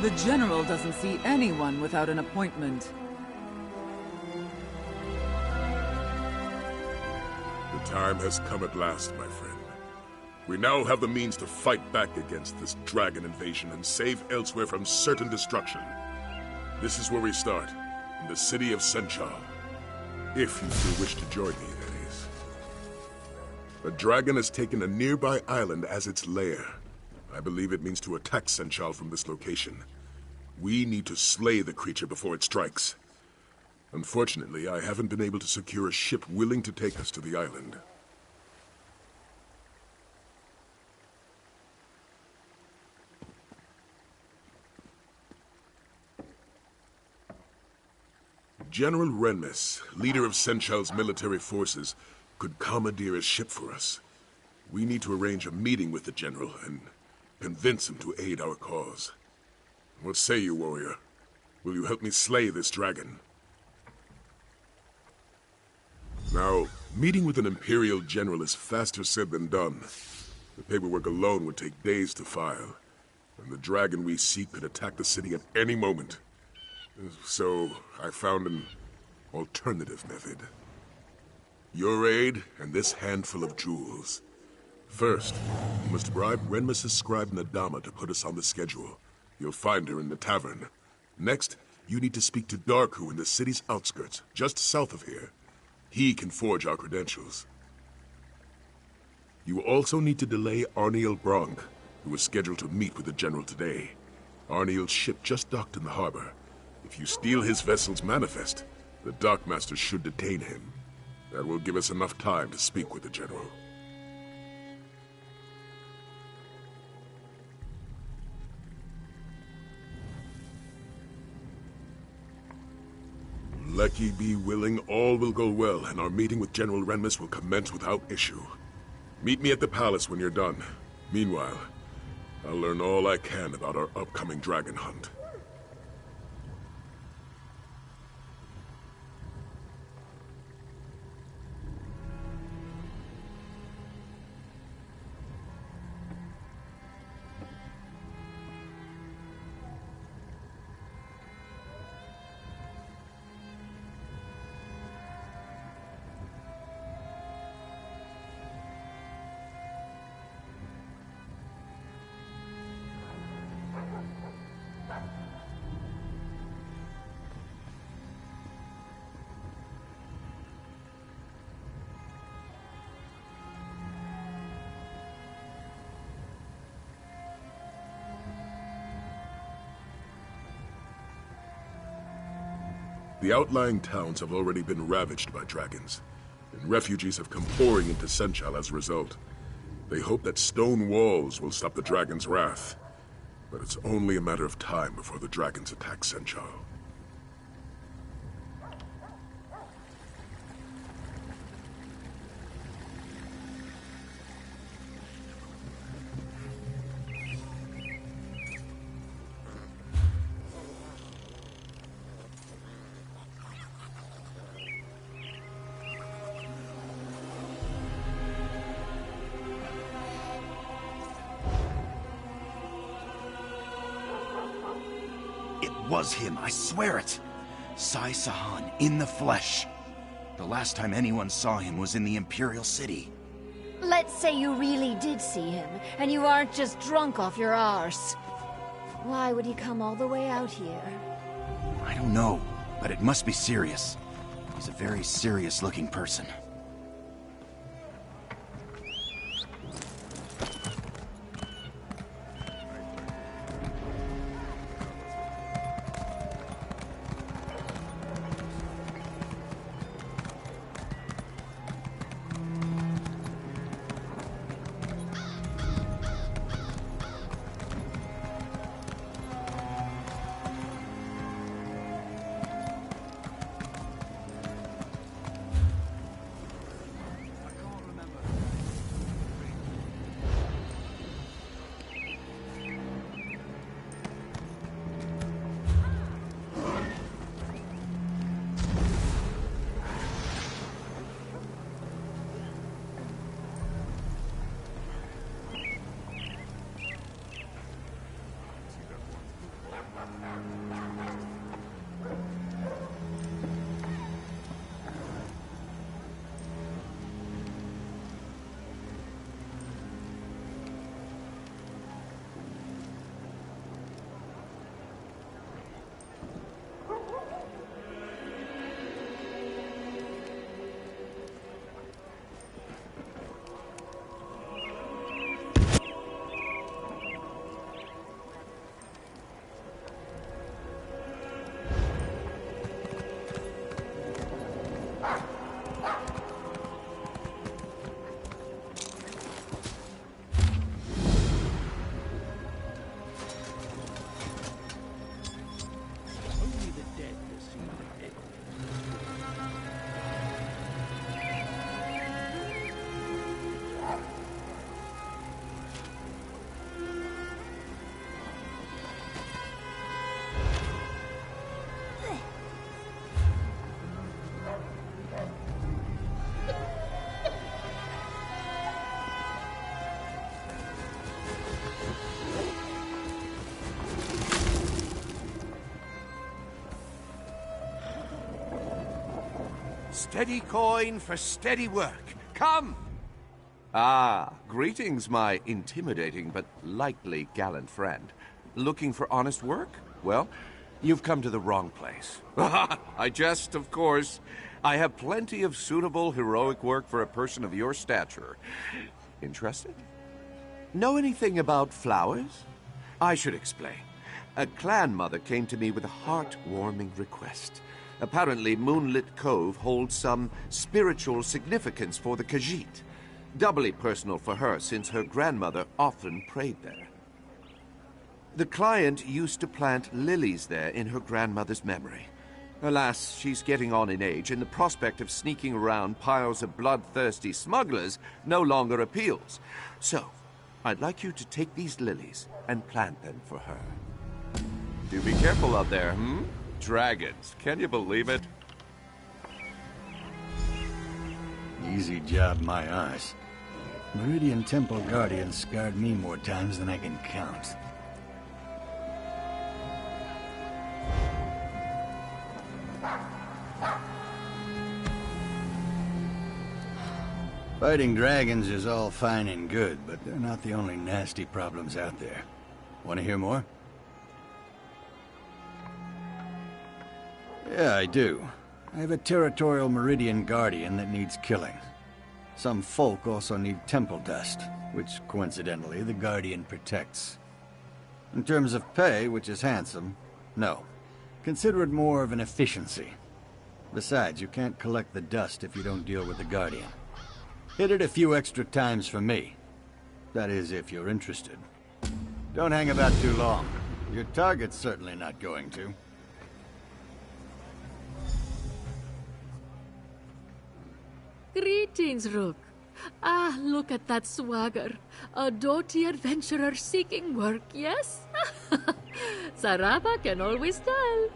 The General doesn't see anyone without an appointment. The time has come at last, my friend. We now have the means to fight back against this dragon invasion and save Elsewhere from certain destruction. This is where we start. in the city of Senchal. If you still wish to join me, that is. A dragon has taken a nearby island as its lair. I believe it means to attack Senchal from this location. We need to slay the creature before it strikes. Unfortunately, I haven't been able to secure a ship willing to take us to the island. General Renmus, leader of Senchal's military forces, could commandeer a ship for us. We need to arrange a meeting with the general and convince him to aid our cause. What say you, warrior? Will you help me slay this dragon? Now, meeting with an Imperial general is faster said than done. The paperwork alone would take days to file, and the dragon we seek could attack the city at any moment. So, I found an alternative method. Your aid and this handful of jewels. First, you must bribe Renmus' scribe Nadama to put us on the schedule. You'll find her in the tavern. Next, you need to speak to Darku in the city's outskirts, just south of here. He can forge our credentials. You also need to delay Arniel Bronk, who is scheduled to meet with the general today. Arniel's ship just docked in the harbor. If you steal his vessel's manifest, the dockmaster should detain him. That will give us enough time to speak with the general. Lecky be willing, all will go well, and our meeting with General Renmus will commence without issue. Meet me at the palace when you're done. Meanwhile, I'll learn all I can about our upcoming dragon hunt. The outlying towns have already been ravaged by dragons, and refugees have come pouring into Senchal as a result. They hope that stone walls will stop the dragon's wrath, but it's only a matter of time before the dragons attack Senchal. Was him, I swear it. Sai Sahan, in the flesh. The last time anyone saw him was in the Imperial City. Let's say you really did see him, and you aren't just drunk off your arse. Why would he come all the way out here? I don't know, but it must be serious. He's a very serious-looking person. Steady coin for steady work. Come! Ah, greetings, my intimidating but likely gallant friend. Looking for honest work? Well, you've come to the wrong place. I jest, of course. I have plenty of suitable heroic work for a person of your stature. Interested? Know anything about flowers? I should explain. A clan mother came to me with a heartwarming request. Apparently, Moonlit Cove holds some spiritual significance for the Khajiit. Doubly personal for her, since her grandmother often prayed there. The client used to plant lilies there in her grandmother's memory. Alas, she's getting on in age, and the prospect of sneaking around piles of bloodthirsty smugglers no longer appeals. So, I'd like you to take these lilies and plant them for her. Do be careful out there, Dragons, can you believe it? Easy job, my eyes. Meridian Temple Guardians scarred me more times than I can count. Fighting dragons is all fine and good, but they're not the only nasty problems out there. Want to hear more? Yeah, I do. I have a territorial Meridian Guardian that needs killing. Some folk also need temple dust, which, coincidentally, the Guardian protects. In terms of pay, which is handsome, no. Consider it more of an efficiency. Besides, you can't collect the dust if you don't deal with the Guardian. Hit it a few extra times for me. That is, if you're interested. Don't hang about too long. Your target's certainly not going to. Greetings, Rook. Ah, look at that swagger. A doughty adventurer seeking work, yes? Saraba can always tell.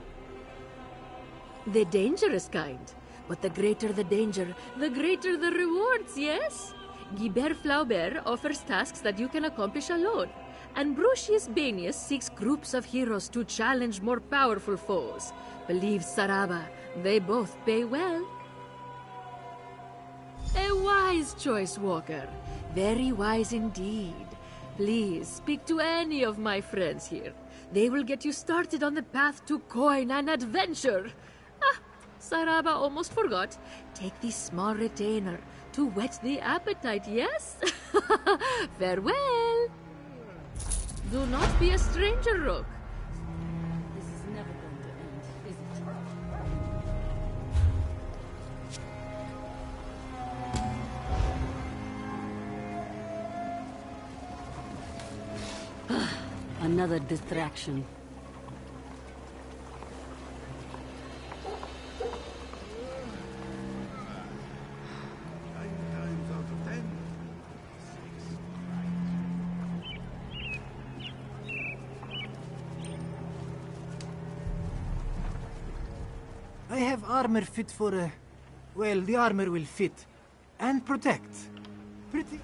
The dangerous kind. But the greater the danger, the greater the rewards, yes? Guibert Flaubert offers tasks that you can accomplish alone. And Brucius Banius seeks groups of heroes to challenge more powerful foes. Believe Saraba, they both pay well. A wise choice, Walker. Very wise indeed. Please, speak to any of my friends here. They will get you started on the path to coin and adventure. Ah, Saraba almost forgot. Take this small retainer to whet the appetite, yes? Farewell. Do not be a stranger, Rook. This is never going to end, is it? Another distraction. I have armor fit for well, the armor will fit. And protect. Pretty...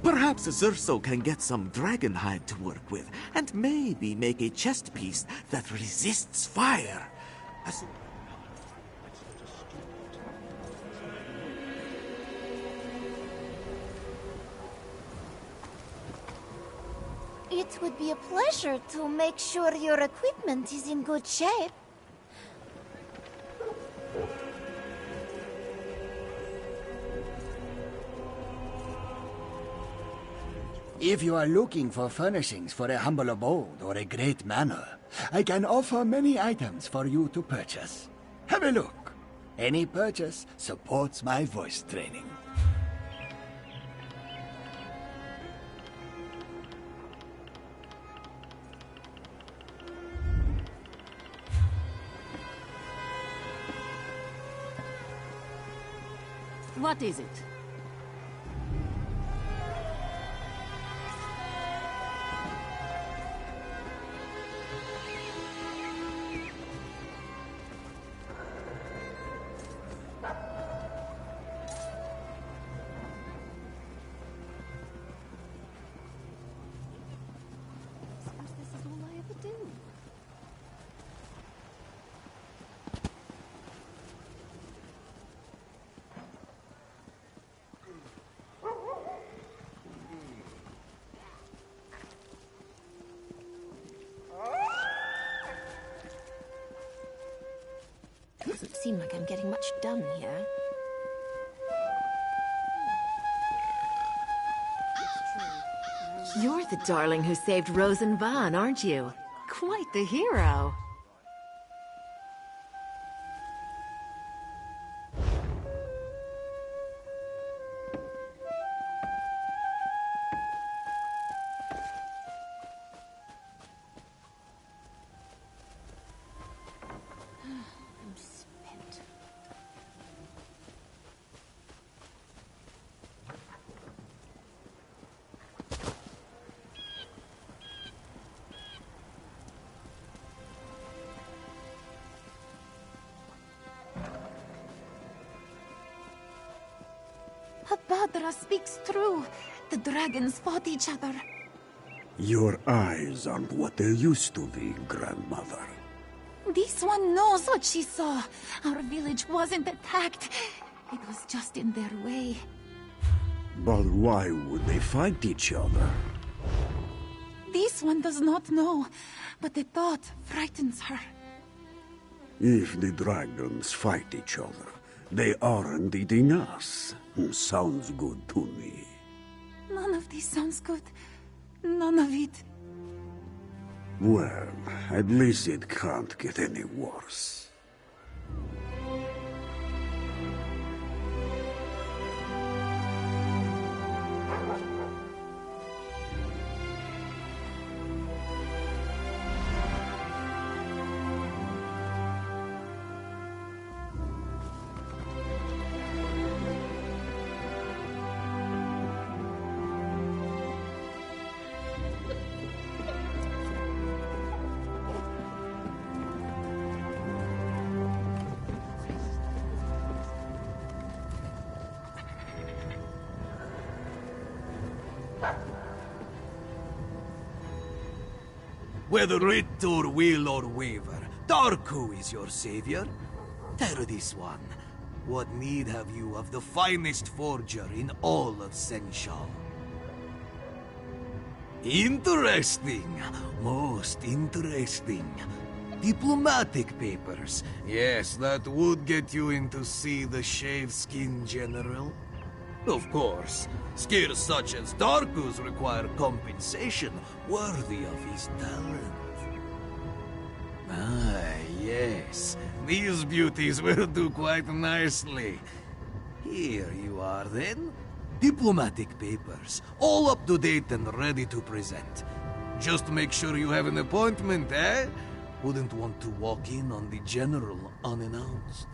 Perhaps Zurso can get some dragonhide to work with, and maybe make a chest piece that resists fire. It would be a pleasure to make sure your equipment is in good shape. If you are looking for furnishings for a humble abode or a great manor, I can offer many items for you to purchase. Have a look. Any purchase supports my voice training. What is it? This is all I ever do. seem like I'm getting much done here. You're the darling who saved Rose and Vaughn, aren't you? Quite the hero. I'm spent. Habadra speaks true. The dragons fought each other. Your eyes aren't what they used to be, Grandmother. This one knows what she saw. Our village wasn't attacked. It was just in their way. But why would they fight each other? This one does not know, but the thought frightens her. If the dragons fight each other, they aren't eating us. Sounds good to me. None of this sounds good. None of it. Well, at least it can't get any worse. Whether it or will or waver, Darku is your savior. Tell this one, what need have you of the finest forger in all of Senshal? Interesting. Most interesting. Diplomatic papers. Yes, that would get you in to see the Shaveskin General. Of course, skills such as Darku's require compensation worthy of his talent. Ah, yes. These beauties will do quite nicely. Here you are, then. Diplomatic papers, all up to date and ready to present. Just make sure you have an appointment, eh? Wouldn't want to walk in on the General unannounced.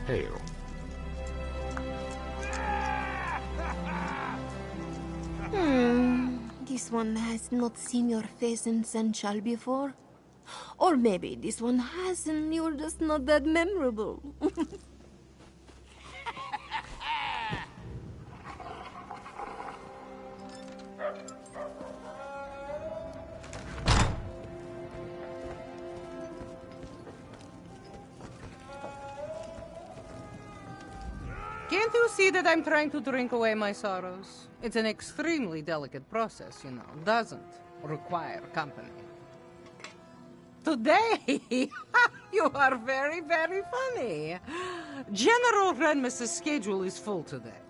Hail. This one has not seen your face in Senchal before. Or maybe this one has and you're just not that memorable. Can't you see that I'm trying to drink away my sorrows? It's an extremely delicate process, you know. Doesn't require company. Today, you are very, very funny. General Renmus's schedule is full today.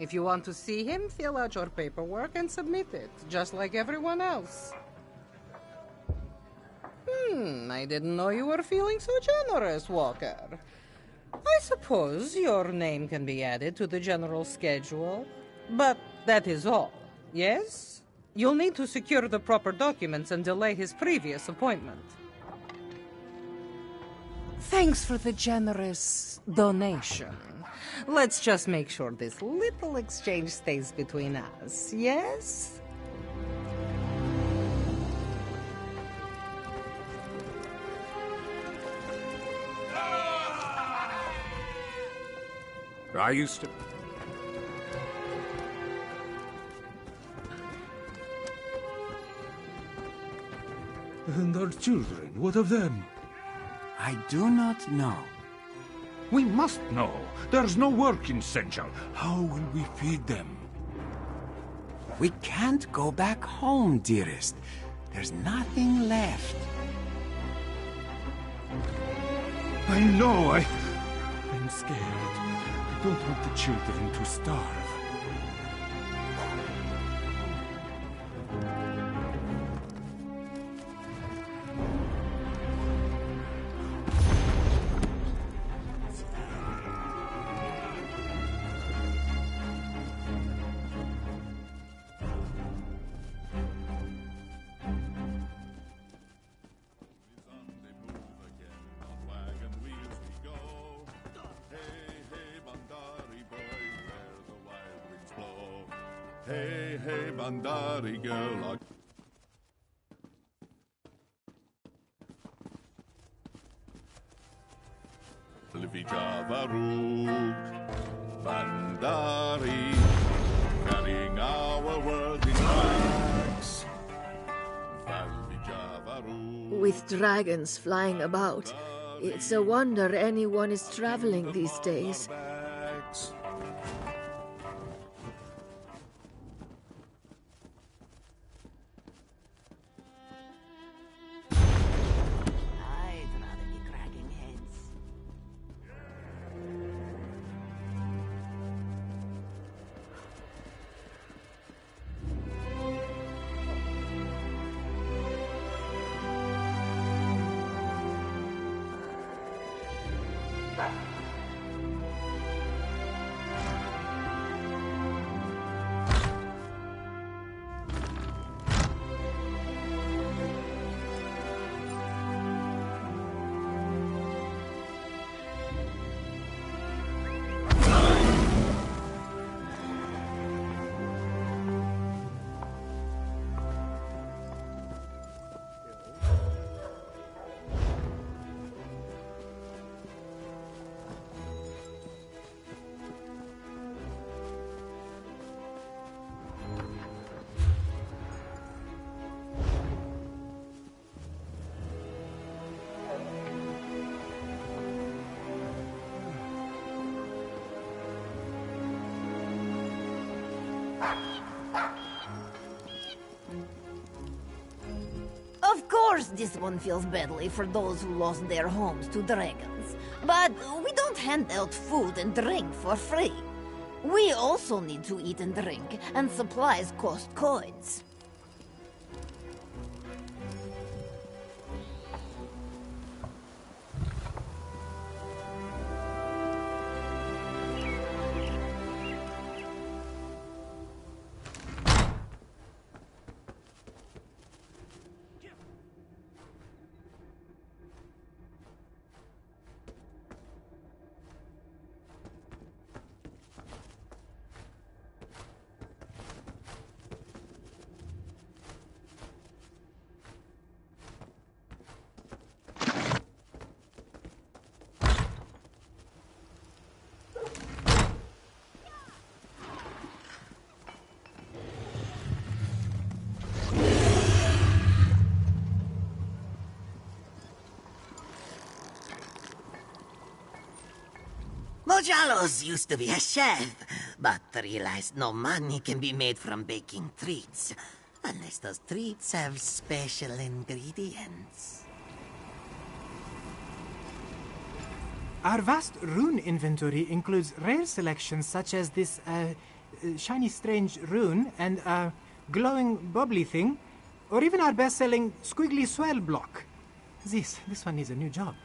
If you want to see him, fill out your paperwork and submit it, just like everyone else. I didn't know you were feeling so generous, Walker. I suppose your name can be added to the general schedule, but that is all, yes? You'll need to secure the proper documents and delay his previous appointment. Thanks for the generous donation. Let's just make sure this little exchange stays between us, yes? I used to... And our children, what of them? I do not know. We must know. There's no work in Central. How will we feed them? We can't go back home, dearest. There's nothing left. I know, I'm scared. I don't want the children to starve. Hey, hey, Bandari girl. Javaruk, Bandari, carrying our world in bags. With dragons flying about, it's a wonder anyone is traveling these days. Of course this one feels badly for those who lost their homes to dragons. But we don't hand out food and drink for free. We also need to eat and drink, and supplies cost coins. Mojalos used to be a chef, but realized no money can be made from baking treats, unless those treats have special ingredients. Our vast rune inventory includes rare selections such as this shiny strange rune and glowing bubbly thing, or even our best-selling squiggly swell block. This one needs a new job.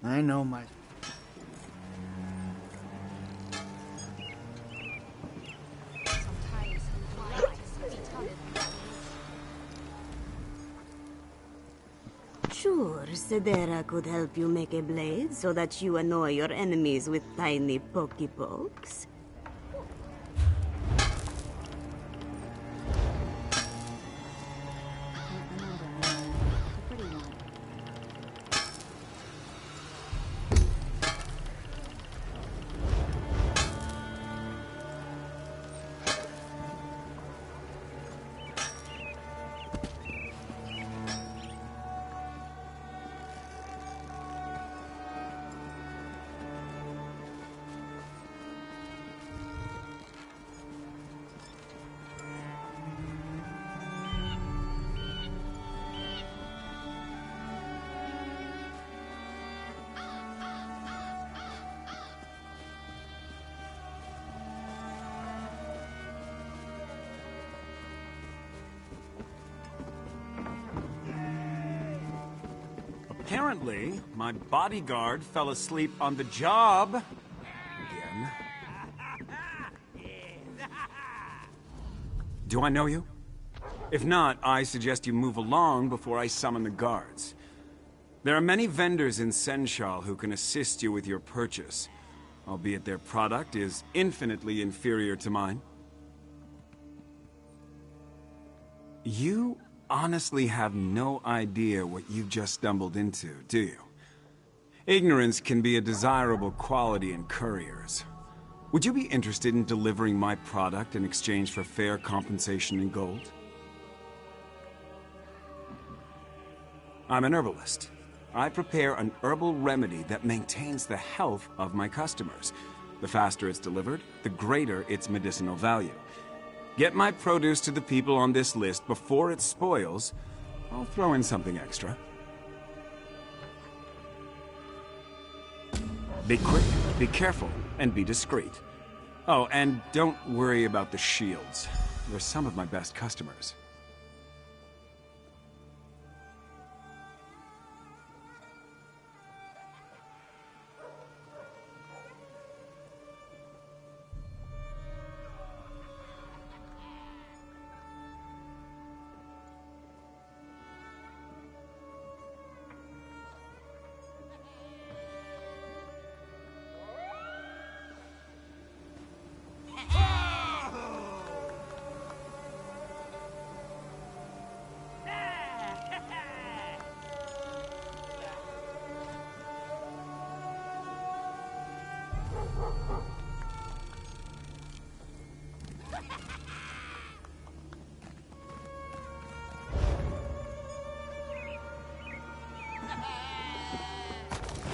I know my... Sure, Sedera could help you make a blade so that you annoy your enemies with tiny pokey pokes. Apparently, my bodyguard fell asleep on the job. Again. Do I know you? If not, I suggest you move along before I summon the guards. There are many vendors in Senshal who can assist you with your purchase, albeit their product is infinitely inferior to mine. You honestly have no idea what you've just stumbled into, do you? Ignorance can be a desirable quality in couriers. Would you be interested in delivering my product in exchange for fair compensation in gold? I'm an herbalist. I prepare an herbal remedy that maintains the health of my customers. The faster it's delivered, the greater its medicinal value. Get my produce to the people on this list before it spoils. I'll throw in something extra. Be quick, be careful, and be discreet. Oh, and don't worry about the shields. They're some of my best customers.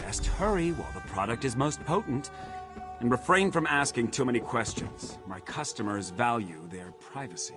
Best hurry while the product is most potent, and refrain from asking too many questions. My customers value their privacy.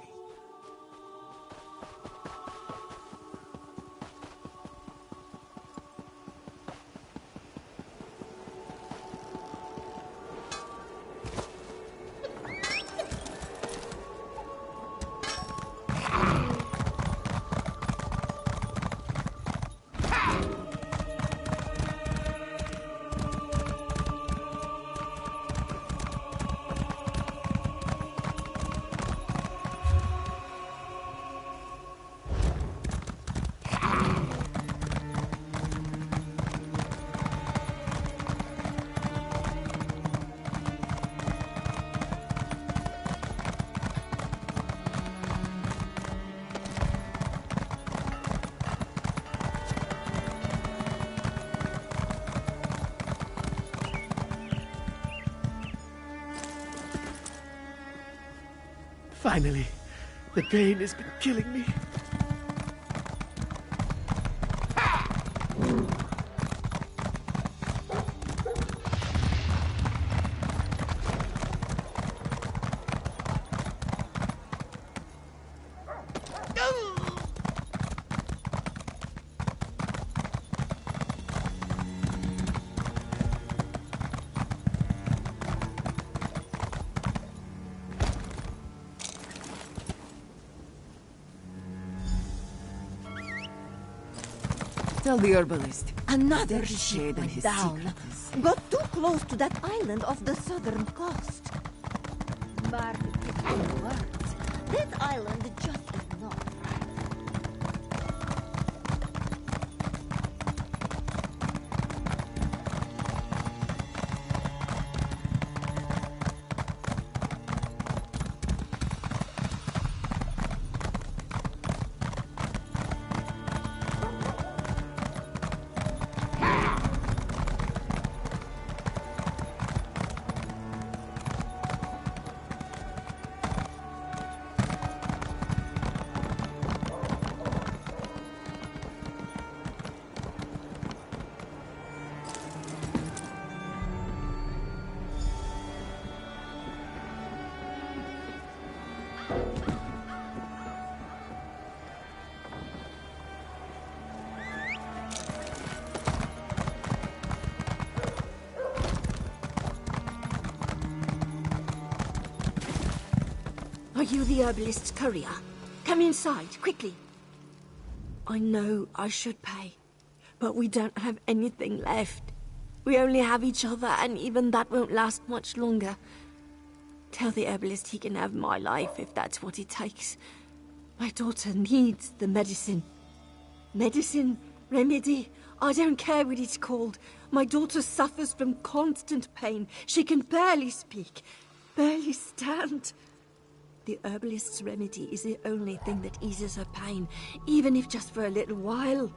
Finally, the pain has been killing me. Tell the herbalist. Another Shade ship and went his down. secret is- Got too close to that island off the southern coast. But it worked. That island just is not right. Are you the herbalist's courier? Come inside, quickly. I know I should pay, but we don't have anything left. We only have each other, and even that won't last much longer. Tell the herbalist he can have my life if that's what it takes. My daughter needs the medicine. Medicine, remedy, I don't care what it's called. My daughter suffers from constant pain. She can barely speak, barely stand. The herbalist's remedy is the only thing that eases her pain, even if just for a little while.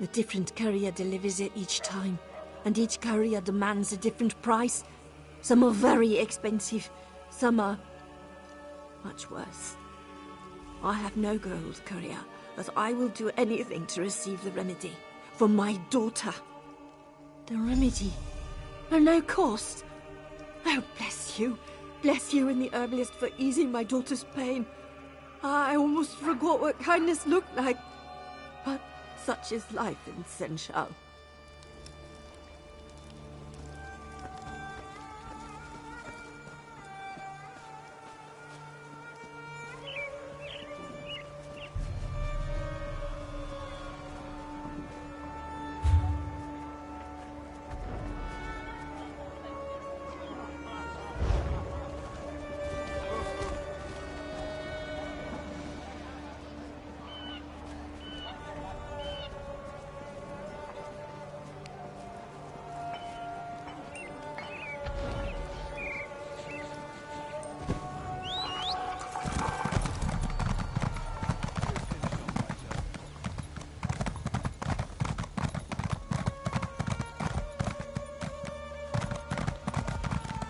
A different courier delivers it each time, and each courier demands a different price. Some are very expensive, some are much worse. I have no gold, courier, but I will do anything to receive the remedy for my daughter. The remedy at no cost. Oh, bless you and the herbalist for easing my daughter's pain. I almost forgot what kindness looked like, but such is life in Senshal.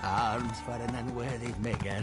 Arms for an unworthy beggar.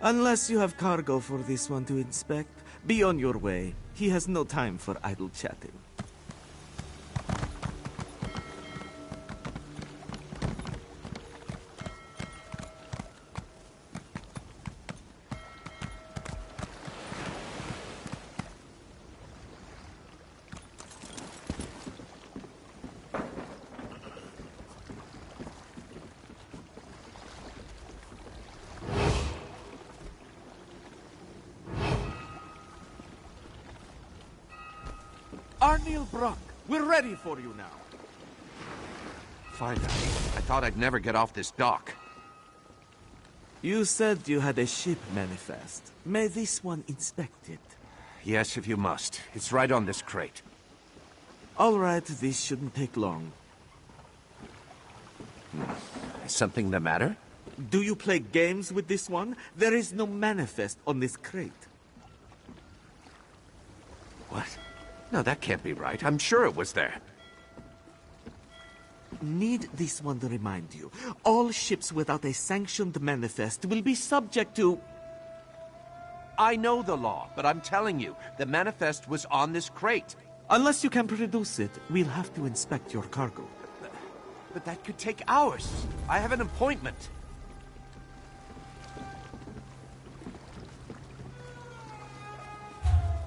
Unless you have cargo for this one to inspect, be on your way. He has no time for idle chatting. Arniel Brock, we're ready for you now. Finally. I thought I'd never get off this dock. You said you had a ship manifest. May this one inspect it? Yes, if you must. It's right on this crate. All right, this shouldn't take long. Is something the matter? Do you play games with this one? There is no manifest on this crate. What? No, that can't be right. I'm sure it was there. Need this one to remind you. All ships without a sanctioned manifest will be subject to... I know the law, but I'm telling you, the manifest was on this crate. Unless you can produce it, we'll have to inspect your cargo. But that could take hours. I have an appointment.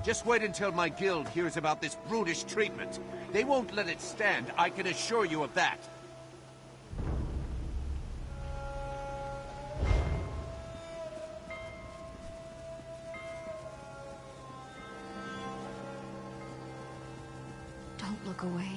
Just wait until my guild hears about this brutish treatment. They won't let it stand, I can assure you of that. Don't look away.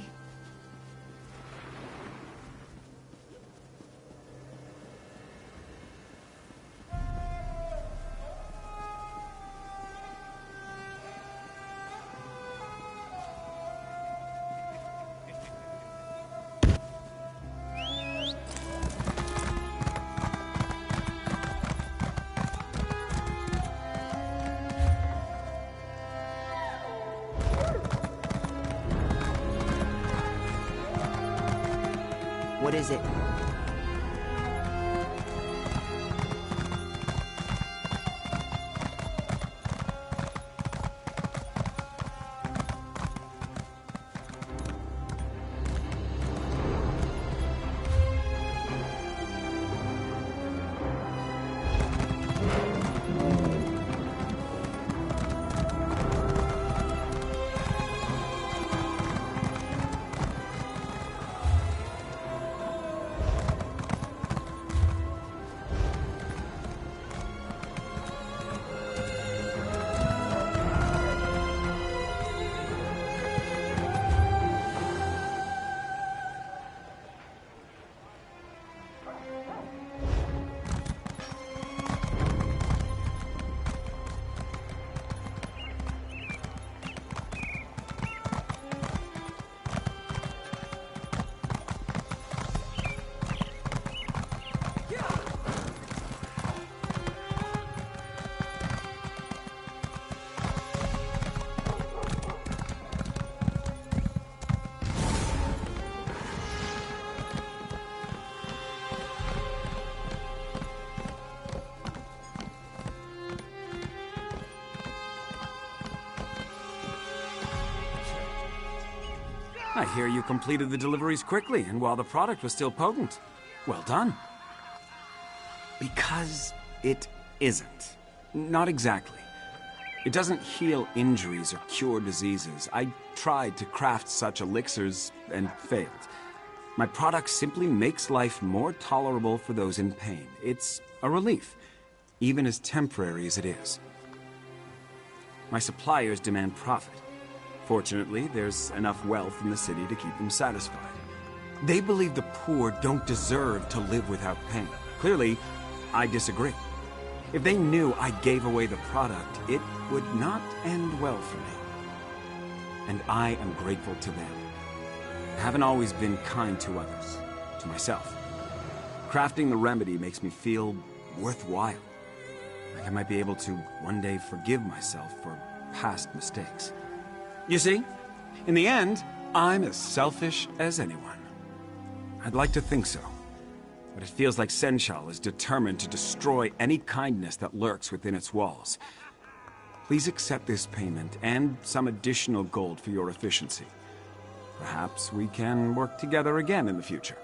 is it? I hear you completed the deliveries quickly, and while the product was still potent. Well done. Because it isn't. Not exactly. It doesn't heal injuries or cure diseases. I tried to craft such elixirs and failed. My product simply makes life more tolerable for those in pain. It's a relief, even as temporary as it is. My suppliers demand profit. Fortunately, there's enough wealth in the city to keep them satisfied. They believe the poor don't deserve to live without pain. Clearly, I disagree. If they knew I gave away the product, it would not end well for me. And I am grateful to them. I haven't always been kind to others, to myself. Crafting the remedy makes me feel worthwhile. Like I might be able to one day forgive myself for past mistakes. You see, in the end, I'm as selfish as anyone. I'd like to think so, but it feels like Senshal is determined to destroy any kindness that lurks within its walls. Please accept this payment and some additional gold for your efficiency. Perhaps we can work together again in the future.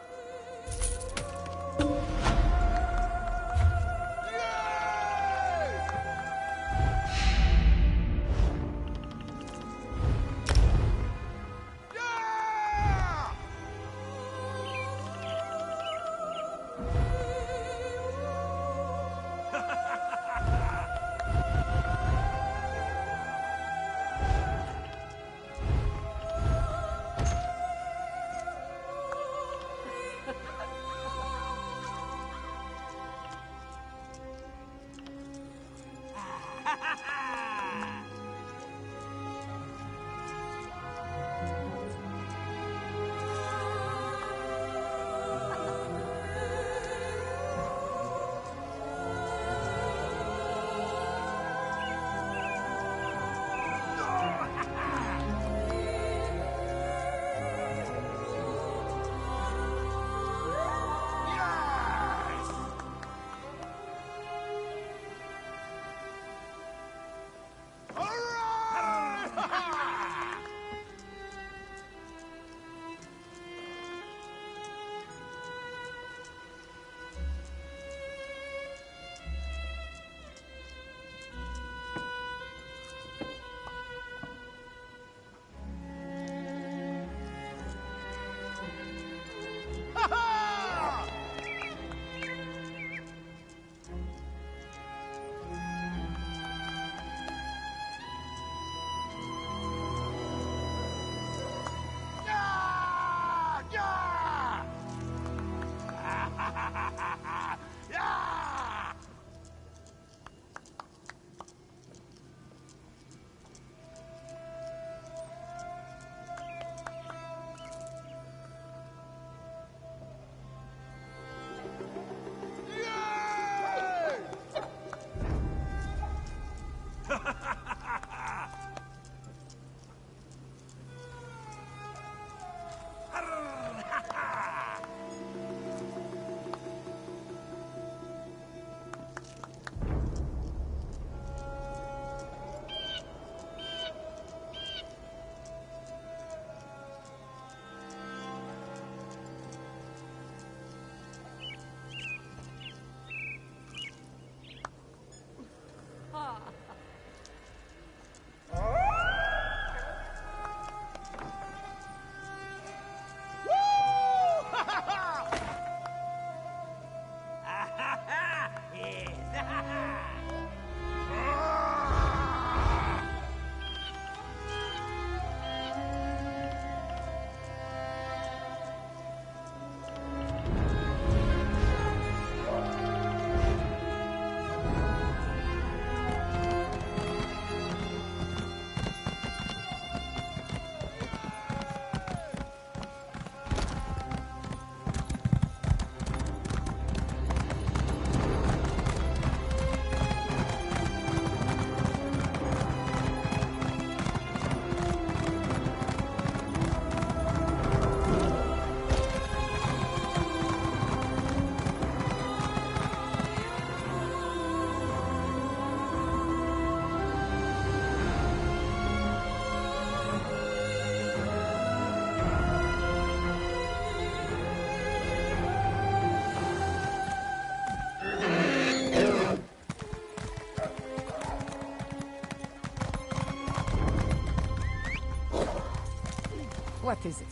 What is it?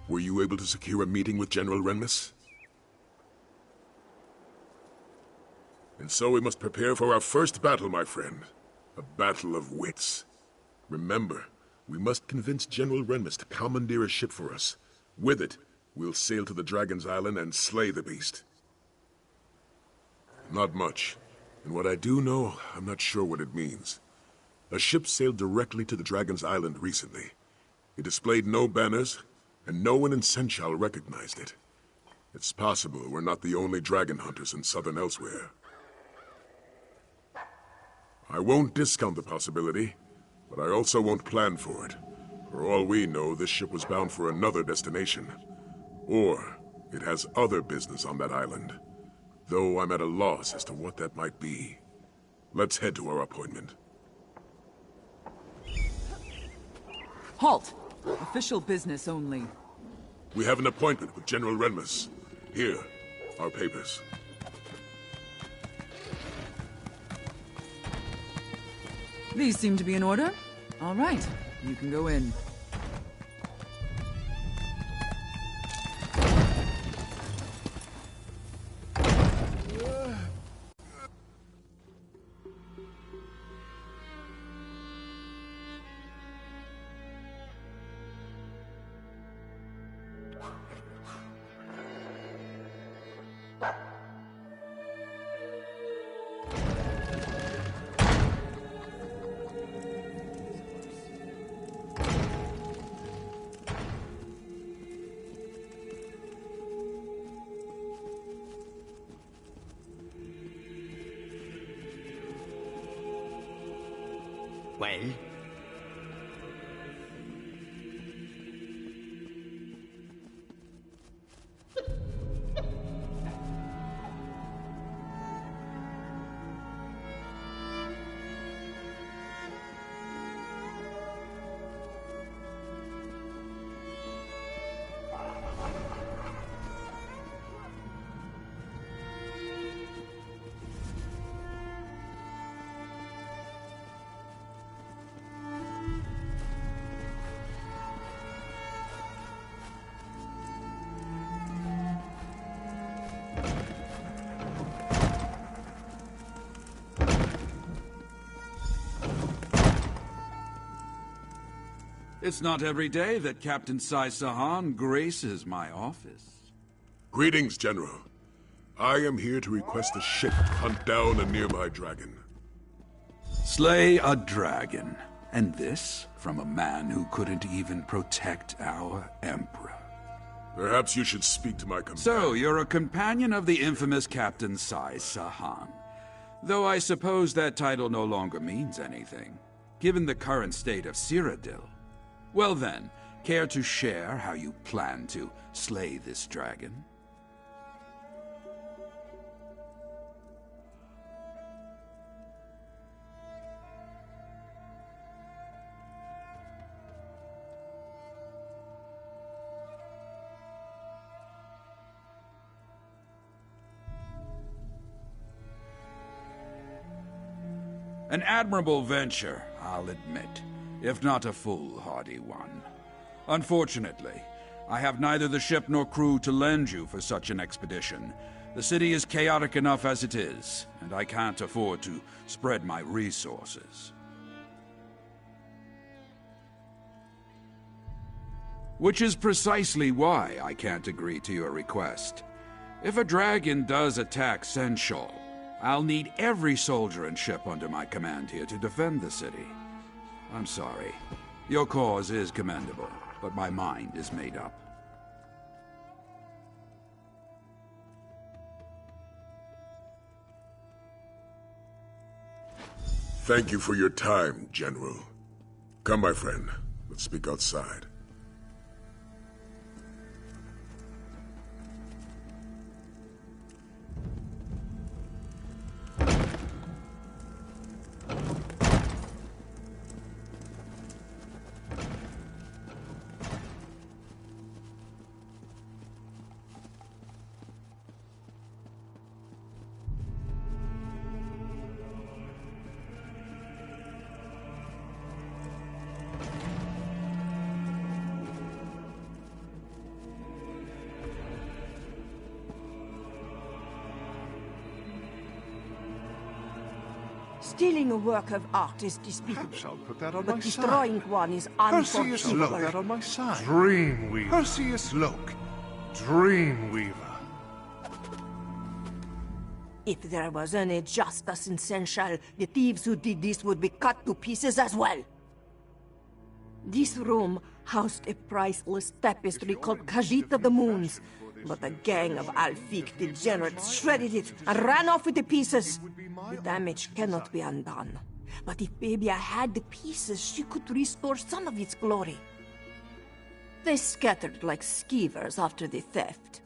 Were you able to secure a meeting with General Renmus? And so we must prepare for our first battle, my friend. A battle of wits. Remember, we must convince General Renmus to commandeer a ship for us. With it, we'll sail to the Dragon's Island and slay the beast. Not much. And what I do know, I'm not sure what it means. A ship sailed directly to the Dragon's Island recently. It displayed no banners, and no one in Senchal recognized it. It's possible we're not the only dragon hunters in southern Elsewhere. I won't discount the possibility, but I also won't plan for it. For all we know, this ship was bound for another destination. Or it has other business on that island. Though I'm at a loss as to what that might be. Let's head to our appointment. Halt! Official business only. We have an appointment with General Renmus. Here, our papers. These seem to be in order. All right, you can go in. Well? It's not every day that Captain Sai Sahan graces my office. Greetings, General. I am here to request a ship to hunt down a nearby dragon. Slay a dragon. And this from a man who couldn't even protect our Emperor. Perhaps you should speak to my companion. So, you're a companion of the infamous Captain Sai Sahan. Though I suppose that title no longer means anything, given the current state of Cyrodiil. Well then, care to share how you plan to slay this dragon? An admirable venture, I'll admit, if not a foolhardy one. Unfortunately, I have neither the ship nor crew to lend you for such an expedition. The city is chaotic enough as it is, and and I can't afford to spread my resources. Which is precisely why I can't agree to your request. If a dragon does attack Senshal, I'll need every soldier and ship under my command here to defend the city. I'm sorry. Your cause is commendable, but my mind is made up. Thank you for your time, General. Come, my friend. Let's speak outside. Stealing a work of art is despicable. Perhaps I'll put that on but my destroying side. one is Perseus unforgivable. Loke. Put that on my side. Dreamweaver. Perseus Loke. Dreamweaver. If there was any justice in Senshal, the thieves who did this would be cut to pieces as well. This room housed a priceless tapestry called Khajiit of the Moons, but a gang of Alfiq degenerates shredded it and ran off with the pieces. The damage cannot be undone. But if Babia had the pieces, she could restore some of its glory. They scattered like skeevers after the theft.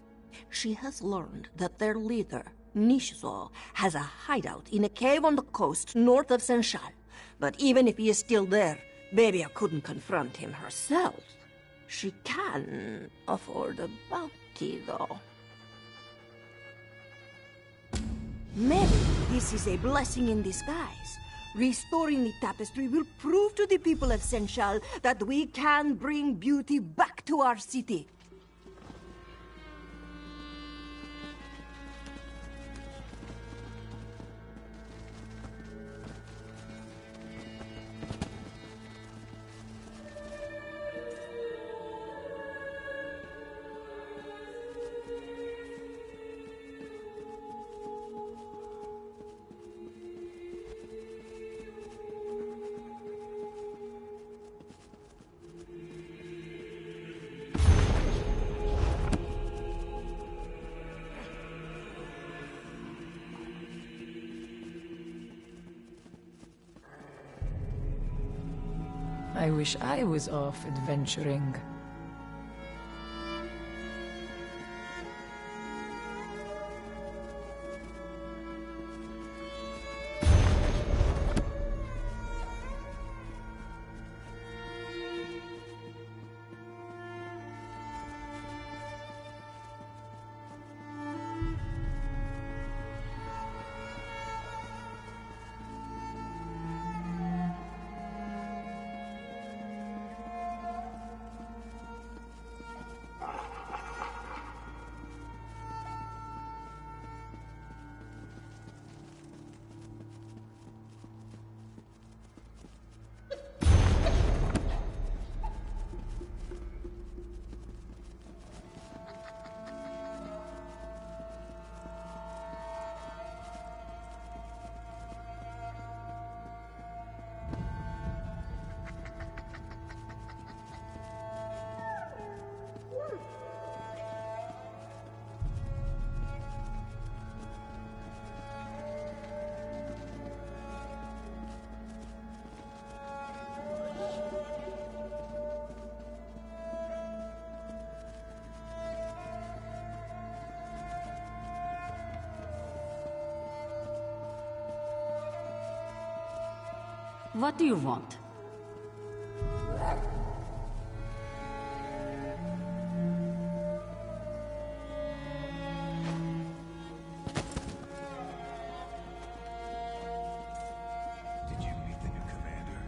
She has learned that their leader, Nishzo, has a hideout in a cave on the coast north of Senshal. But even if he is still there, Babia couldn't confront him herself. She can afford a bounty, though. Maybe this is a blessing in disguise. Restoring the tapestry will prove to the people of Senshal that we can bring beauty back to our city. I wish I was off adventuring. What do you want? Did you meet the new commander?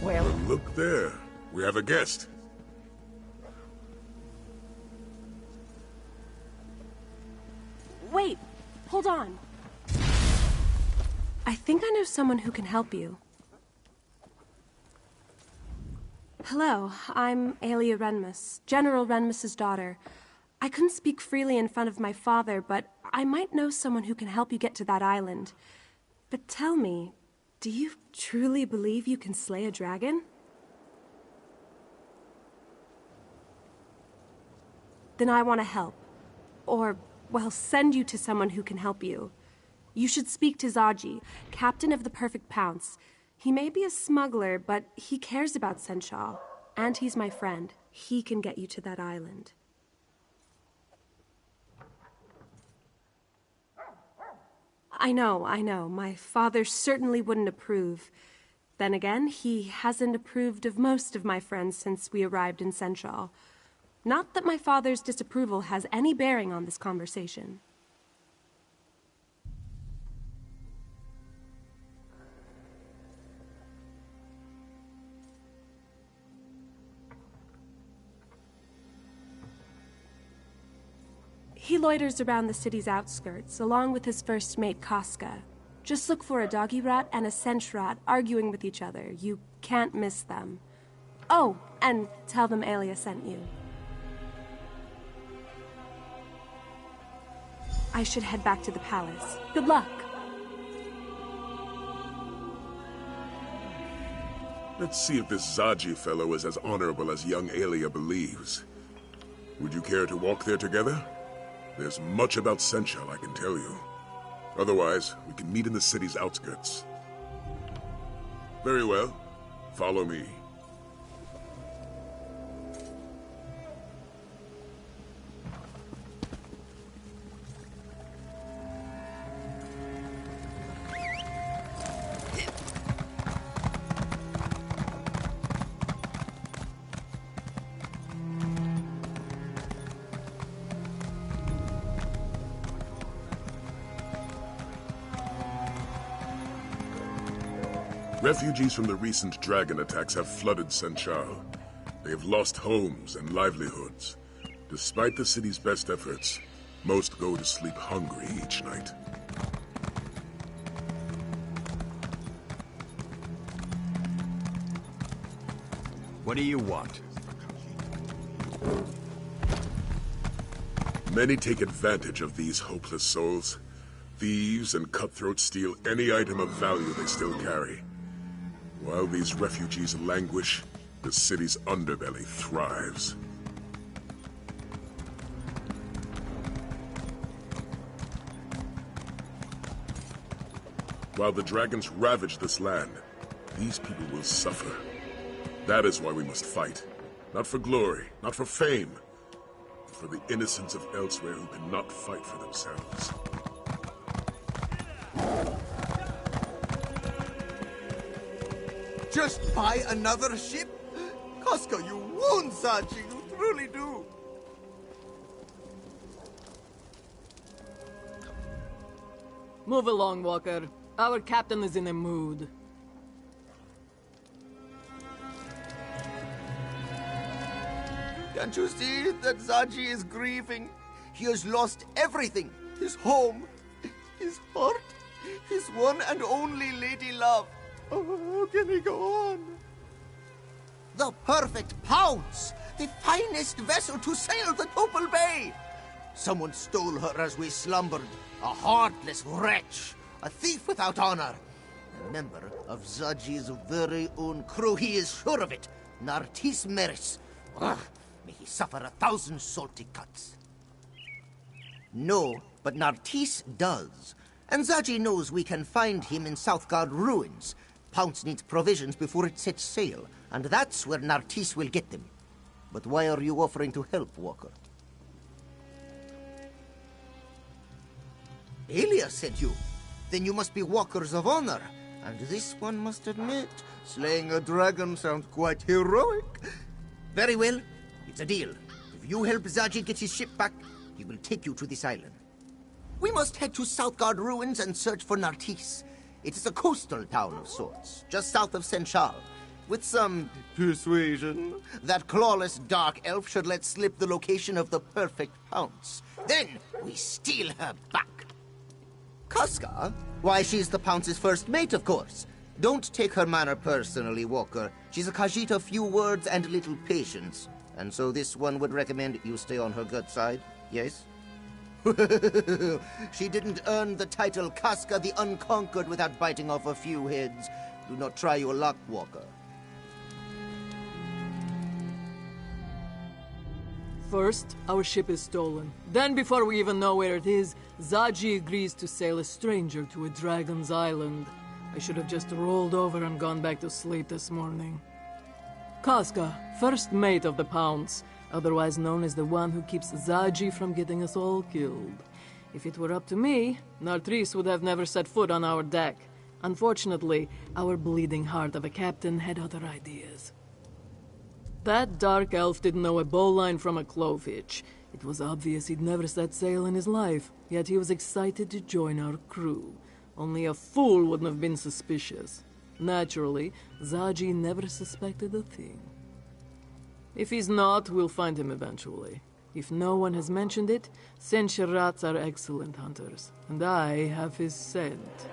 Well, look there. We have a guest. Wait, hold on. I think I know someone who can help you. Hello, I'm Aelia Renmus, General Renmus's daughter. I couldn't speak freely in front of my father, but I might know someone who can help you get to that island. But tell me, do you truly believe you can slay a dragon? Then I want to help. Or, well, send you to someone who can help you. You should speak to Zaji, captain of the Perfect Pounce. He may be a smuggler, but he cares about Senshal. And he's my friend. He can get you to that island. I know. My father certainly wouldn't approve. Then again, he hasn't approved of most of my friends since we arrived in Senshal. Not that my father's disapproval has any bearing on this conversation. He loiters around the city's outskirts, along with his first mate, Casca. Just look for a doggy rat and a sench rat arguing with each other. You can't miss them. Oh, and tell them Aelia sent you. I should head back to the palace. Good luck! Let's see if this Zaji fellow is as honorable as young Aelia believes. Would you care to walk there together? There's much about Senshal I can tell you. Otherwise, we can meet in the city's outskirts. Very well. Follow me. Refugees from the recent dragon attacks have flooded Senshal. They have lost homes and livelihoods. Despite the city's best efforts, most go to sleep hungry each night. What do you want? Many take advantage of these hopeless souls. Thieves and cutthroats steal any item of value they still carry. While these refugees languish, the city's underbelly thrives. While the dragons ravage this land, these people will suffer. That is why we must fight. Not for glory, not for fame, but for the innocents of elsewhere who cannot fight for themselves. Just buy another ship? Casca, you wound Zaji, you truly do. Move along, Walker. Our captain is in a mood. Can't you see that Zaji is grieving? He has lost everything. His home, his heart, his one and only lady love. Oh, how can he go on? The Perfect Pounce! The finest vessel to sail the Topal Bay! Someone stole her as we slumbered. A heartless wretch. A thief without honor. A member of Zaji's very own crew. He is sure of it. Nartis Meris. Ugh, may he suffer 1,000 salty cuts. No, but Nartis does. And Zaji knows we can find him in Southgard ruins. Pounce needs provisions before it sets sail, and that's where Nartis will get them. But why are you offering to help, Walker? Aelia sent you. Then you must be walkers of honor. And this one must admit, slaying a dragon sounds quite heroic. Very well, it's a deal. If you help Zaji get his ship back, he will take you to this island. We must head to Southgard ruins and search for Nartis. It is a coastal town of sorts, just south of Senshal. With some persuasion, that clawless dark elf should let slip the location of the perfect pounce. Then we steal her back. Casca? Why, she's the Pounce's first mate, of course. Don't take her manner personally, Walker. She's a Khajiit of few words and little patience. And so this one would recommend you stay on her good side, yes? She didn't earn the title Casca the Unconquered without biting off a few heads. Do not try your luck, Walker. First, our ship is stolen. Then, before we even know where it is, Zaji agrees to sail a stranger to a dragon's island. I should have just rolled over and gone back to sleep this morning. Casca, first mate of the Pounce, otherwise known as the one who keeps Zaji from getting us all killed. If it were up to me, Nartris would have never set foot on our deck. Unfortunately, our bleeding heart of a captain had other ideas. That dark elf didn't know a bowline from a clovehitch. It was obvious he'd never set sail in his life, yet he was excited to join our crew. Only a fool wouldn't have been suspicious. Naturally, Zaji never suspected a thing. If he's not, we'll find him eventually. If no one has mentioned it, Senshirats are excellent hunters, and I have his scent.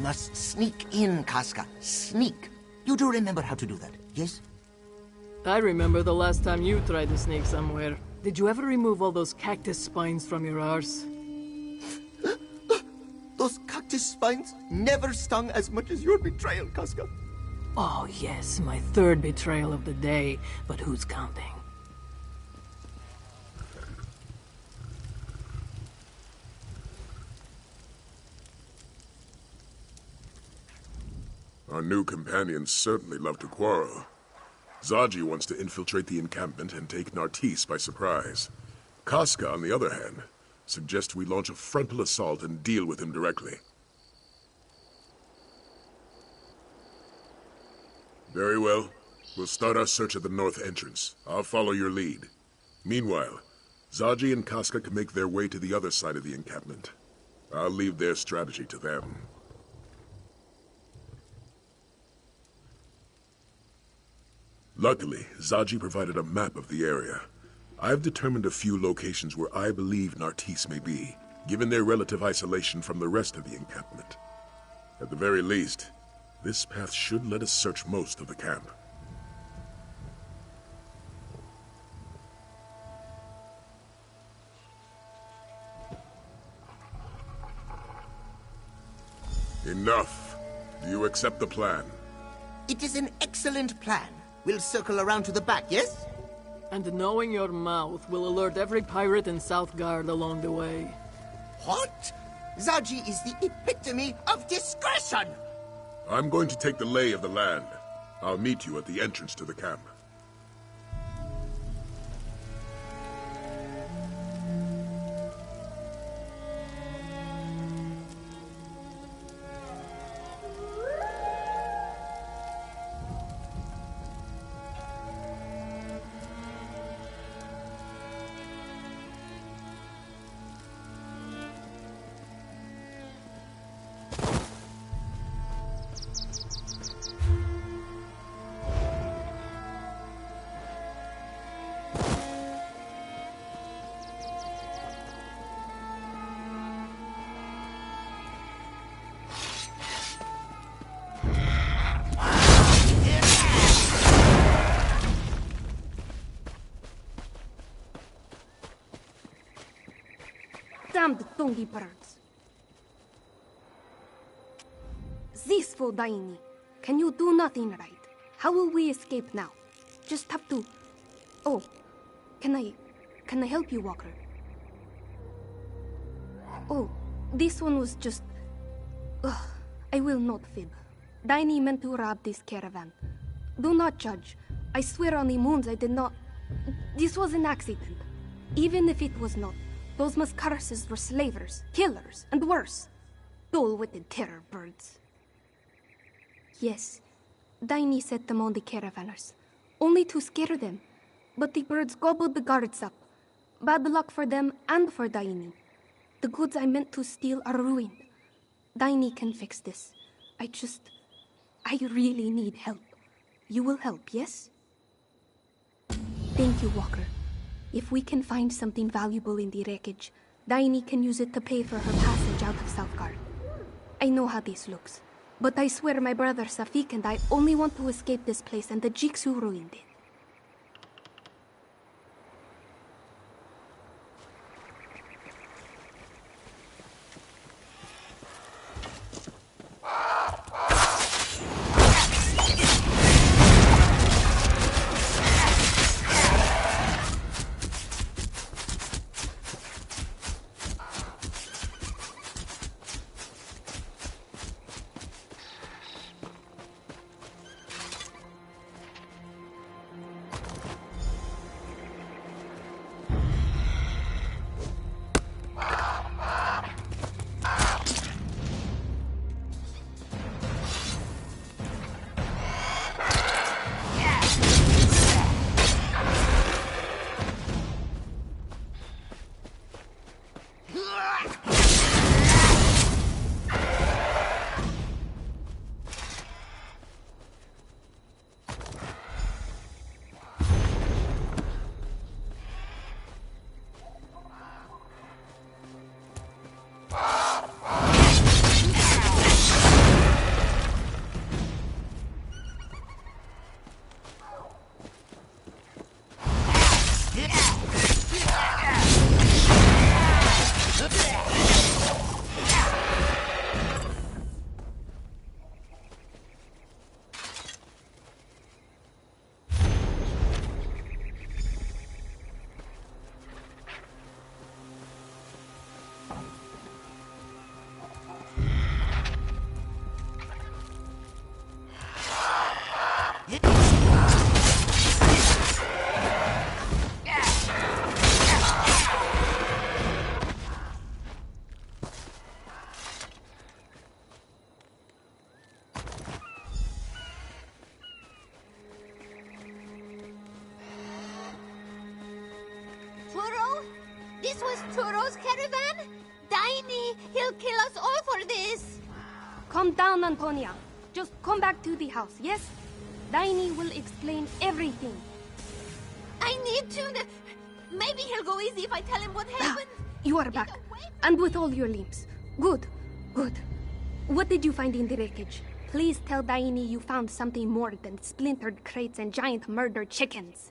must sneak in, Casca. Sneak. You do remember how to do that, yes? I remember the last time you tried to sneak somewhere. Did you ever remove all those cactus spines from your arse? Those cactus spines never stung as much as your betrayal, Casca. Oh yes, my third betrayal of the day, but who's counting? Our new companions certainly love to quarrel. Zaji wants to infiltrate the encampment and take Nartis by surprise. Casca, on the other hand, suggests we launch a frontal assault and deal with him directly. Very well. We'll start our search at the north entrance. I'll follow your lead. Meanwhile, Zaji and Casca can make their way to the other side of the encampment. I'll leave their strategy to them. Luckily, Zaji provided a map of the area. I've determined a few locations where I believe Nartis may be, given their relative isolation from the rest of the encampment. At the very least, this path should let us search most of the camp. Enough. Do you accept the plan? It is an excellent plan. We'll circle around to the back, yes? And knowing your mouth will alert every pirate in Southgard along the way. What? Zaji is the epitome of discretion! I'm going to take the lay of the land. I'll meet you at the entrance to the camp. Damned donkey birds. This for Daini. Can you do nothing right? How will we escape now? Just have to... Oh, can I help you, Walker? Oh, this one was just... Ugh, I will not fib. Daini meant to rob this caravan. Do not judge. I swear on the moons I did not... This was an accident. Even if it was not, those Mascarases were slavers, killers, and worse. Dull-witted terror birds. Yes, Daini set them on the caravanners, only to scare them. But the birds gobbled the guards up. Bad luck for them and for Daini. The goods I meant to steal are ruined. Daini can fix this. I really need help. You will help, yes? Thank you, Walker. If we can find something valuable in the wreckage, Daini can use it to pay for her passage out of Southgard. I know how this looks, but I swear my brother Safik and I only want to escape this place and the Jigs who ruined it. This was Turo's caravan? Daini, he'll kill us all for this. Calm down, Antonia. Just come back to the house, yes? Daini will explain everything. I need to... Maybe he'll go easy if I tell him what happened. You are back, and with all your limbs. Good, good. What did you find in the wreckage? Please tell Daini you found something more than splintered crates and giant murdered chickens.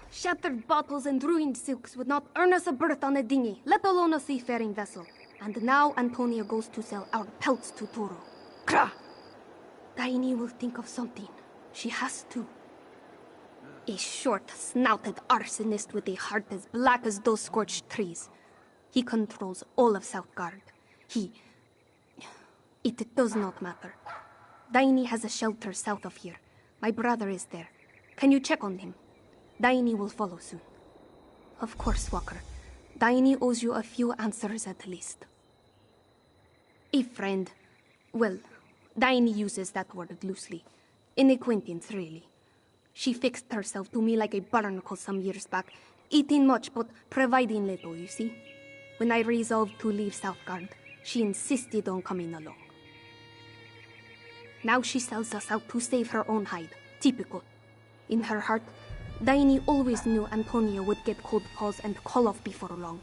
Shattered bottles and ruined silks would not earn us a berth on a dinghy, let alone a seafaring vessel. And now Antonia goes to sell our pelts to Turo. Krah! Daini will think of something. She has to. A short-snouted arsonist with a heart as black as those scorched trees. He controls all of Southgard. It does not matter. Daini has a shelter south of here. My brother is there. Can you check on him? Daini will follow soon. Of course, Walker. Daini owes you a few answers at least. A friend. Well, Daini uses that word loosely. An acquaintance, really. She fixed herself to me like a barnacle some years back, eating much but providing little, you see. When I resolved to leave Southgard, she insisted on coming along. Now she sells us out to save her own hide. Typical. In her heart, Daini always knew Antonia would get cold paws and call off before long.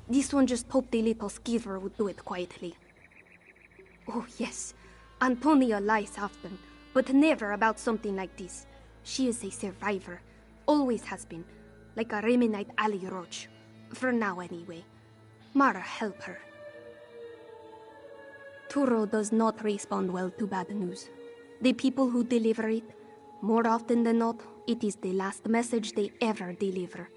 This one just hoped the little skeever would do it quietly. Oh yes, Antonia lies often, but never about something like this. She is a survivor. Always has been. Like a Remenite alley roach. For now, anyway. Mara, help her. Turo does not respond well to bad news. The people who deliver it, more often than not, it is the last message they ever deliver.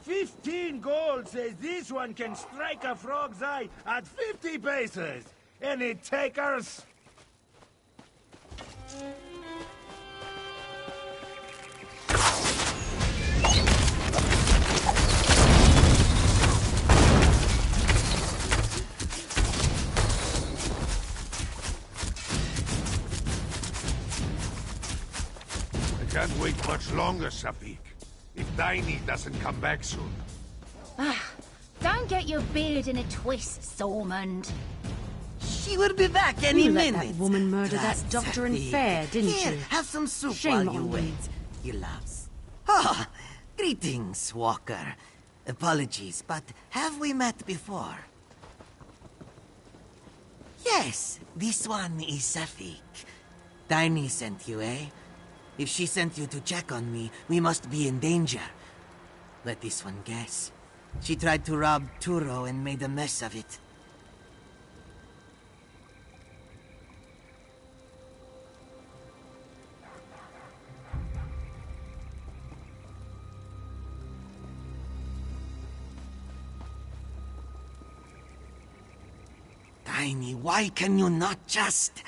15 gold says this one can strike a frog's eye at 50 paces. Any takers? Can't wait much longer, Safik. If Daini doesn't come back soon. Don't get your beard in a twist, Stormond. She will be back any You minute. let that woman murder that doctor in fair, didn't Here, you? have some soup Shame while you on wait. you. He laughs. Oh, greetings, Walker. Apologies, but have we met before? Yes, this one is Safik. Daini sent you, eh? If she sent you to check on me, we must be in danger. Let this one guess. She tried to rob Turo and made a mess of it. Daini, why can you not just...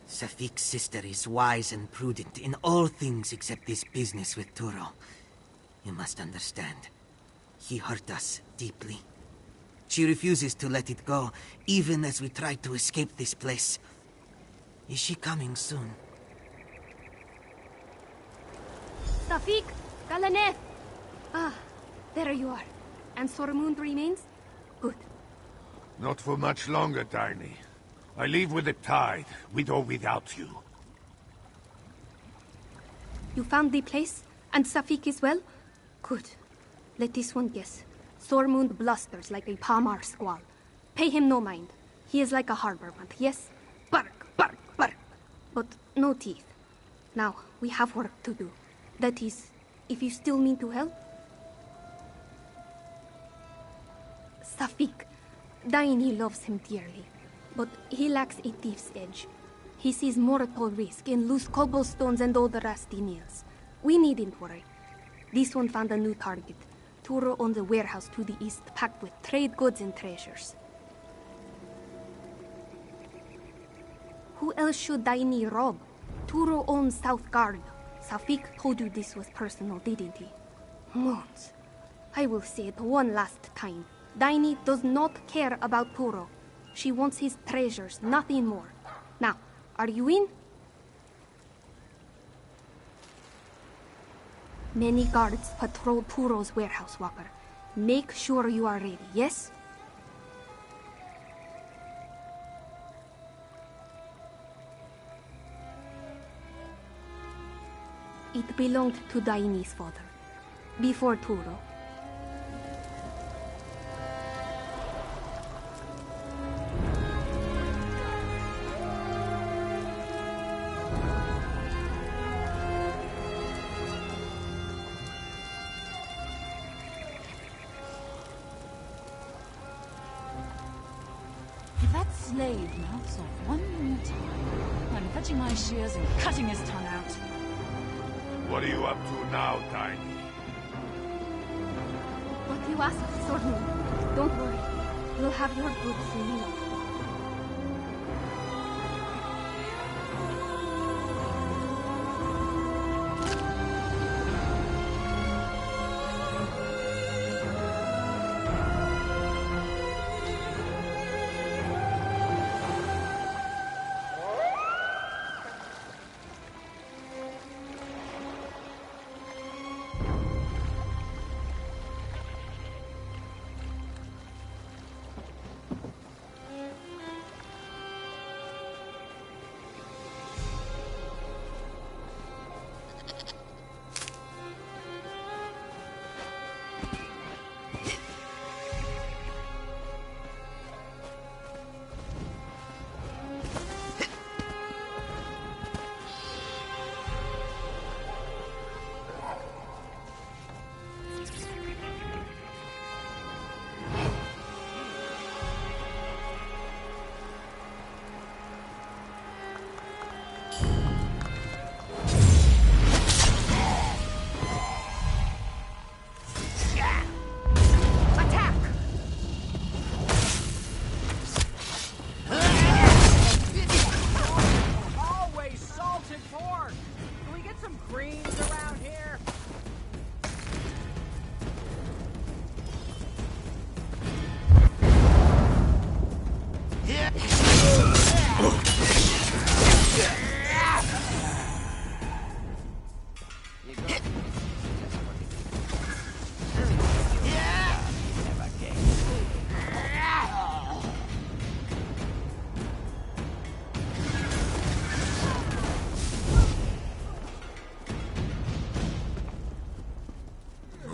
Safik's sister is wise and prudent in all things except this business with Turo. You must understand. He hurt us deeply. She refuses to let it go, even as we try to escape this place. Is she coming soon? Safik, Galaneth! Ah, there you are. And Sormund remains? Good. Not for much longer, Daini. I leave with the tide, with or without you. You found the place? And Safik is well? Good. Let this one guess. Sormund blusters like a Palmar squall. Pay him no mind. He is like a harbor moth, yes? Bark, bark, bark. But no teeth. Now, we have work to do. That is, if you still mean to help. Safik. Daini loves him dearly. But he lacks a thief's edge. He sees mortal risk in loose cobblestones and old rusty nails. We needn't worry. This one found a new target. Turo owns a warehouse to the east packed with trade goods and treasures. Who else should Daini rob? Turo owns South Guard. Safik told you this was personal, didn't he? Moons. I will say it one last time. Daini does not care about Turo. She wants his treasures, nothing more. Now, are you in? Many guards patrol Turo's warehouse, Walker. Make sure you are ready, yes? It belonged to Daini's father, before Turo. If that slave mouths off one more time, I'm fetching my shears and cutting his tongue out. What are you up to now, Daini? What you ask, Sormund. Don't worry. You'll have your goods soon enough.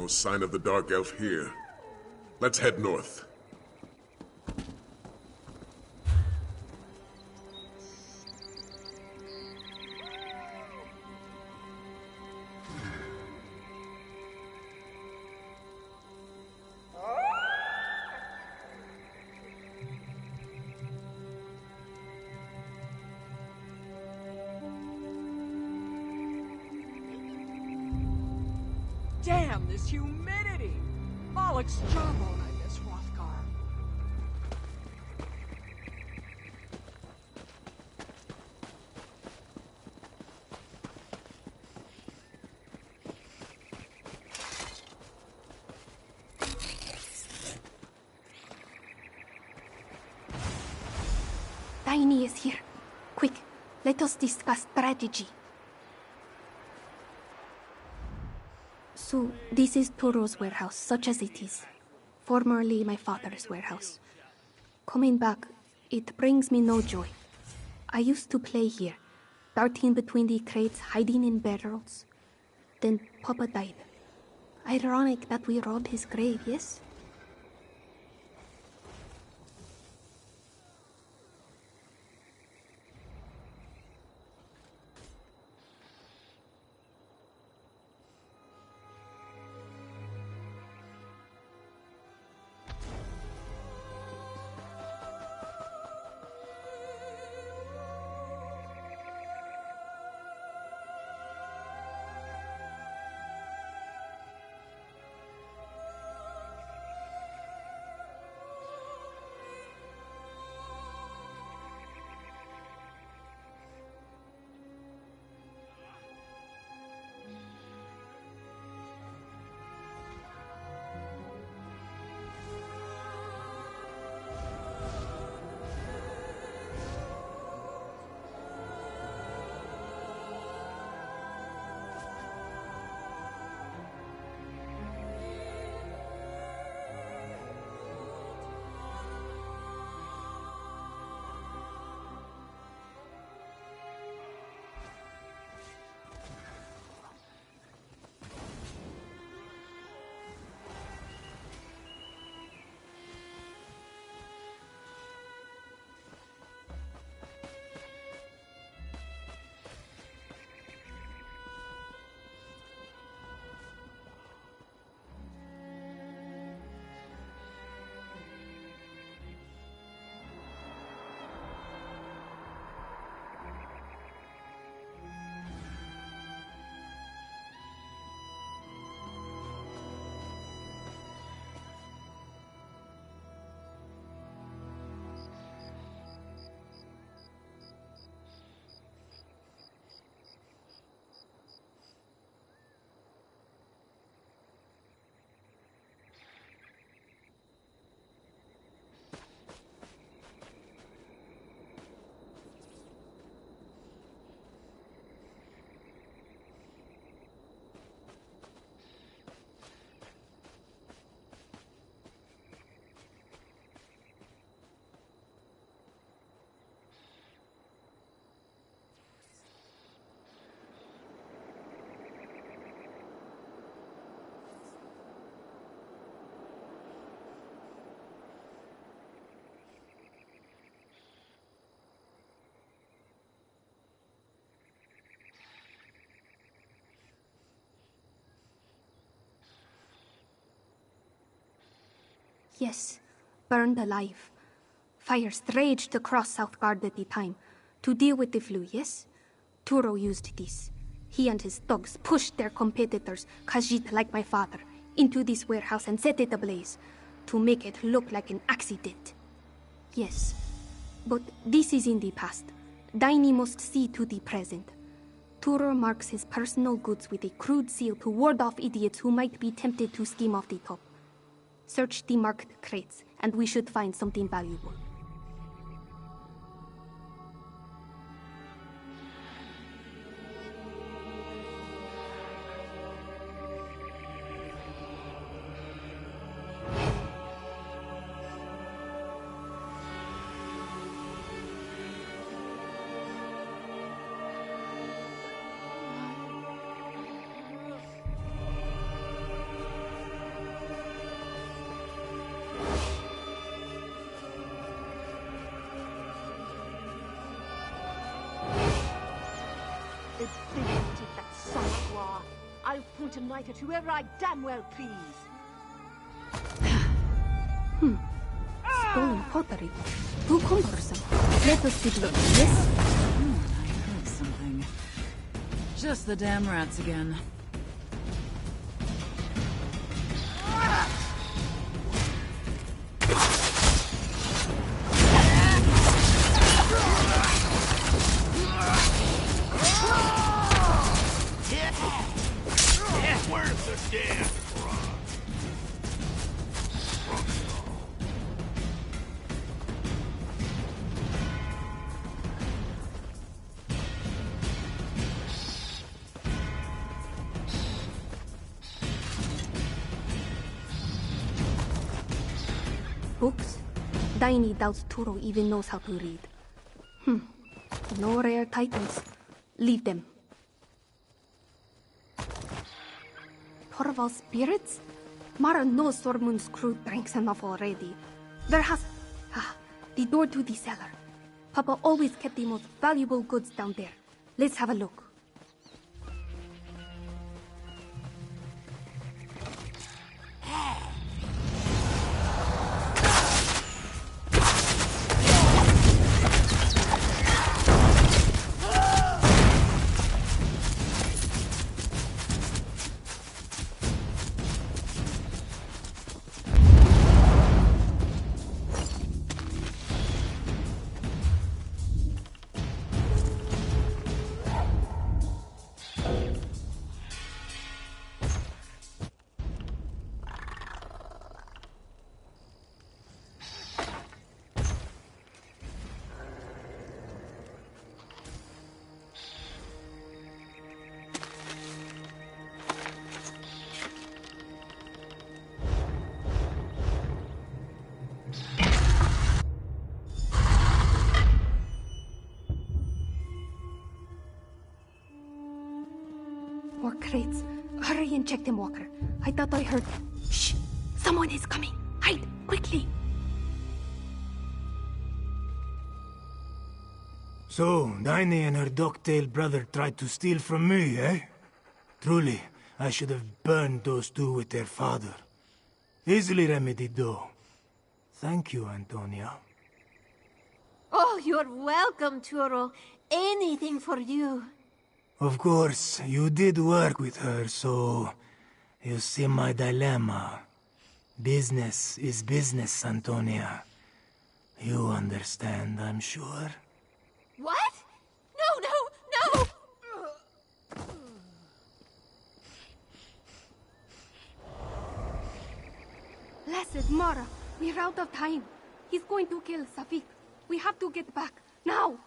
No sign of the Dark Elf here. Let's head north. Damn, this humidity! Bollock's jawbone, I miss Hrothgar. Tiny is here. Quick, let us discuss strategy. So, this is Toro's warehouse, such as it is. Formerly my father's warehouse. Coming back, it brings me no joy. I used to play here, darting between the crates, hiding in barrels. Then Papa died. Ironic that we robbed his grave, yes? Yes, burned alive. Fires raged across Southgard at the time. To deal with the flu, yes? Turo used this. He and his thugs pushed their competitors, Khajiit like my father, into this warehouse and set it ablaze, to make it look like an accident. Yes, but this is in the past. Daini must see to the present. Turo marks his personal goods with a crude seal to ward off idiots who might be tempted to scheme off the top. Search the marked crates, and we should find something valuable. tonight at whoever I damn well please. Stolen pottery. Too cumbersome. Let us take a look at this. I heard something. Just the damn rats again. Where's the damn frog? Books? Daini doubts Turo even knows how to read. No rare titles. Leave them. Torval's spirits? Mara knows Sormund's crew drinks enough already. There has... the door to the cellar. Papa always kept the most valuable goods down there. Let's have a look. More crates. Hurry and check them, Walker. I thought I heard... Shh! Someone is coming! Hide! Quickly! So, Daini and her dog-tailed brother tried to steal from me, eh? Truly, I should have burned those two with their father. Easily remedied, though. Thank you, Antonia. Oh, you're welcome, Turo. Anything for you. Of course, you did work with her, so... You see my dilemma. Business is business, Antonia. You understand, I'm sure. What? No! Blessed Mara, we're out of time. He's going to kill Safik. We have to get back, now!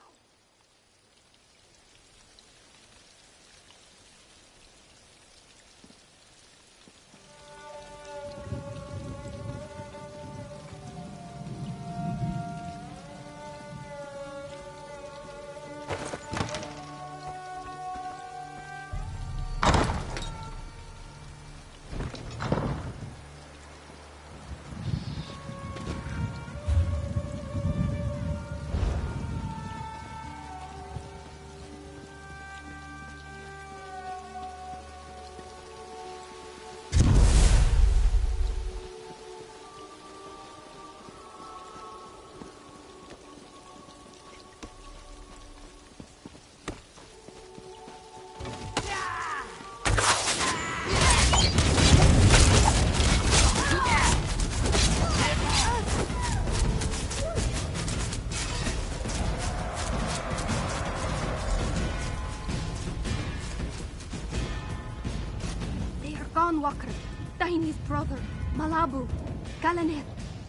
Walker, Daini's brother, Malabu, Galanet,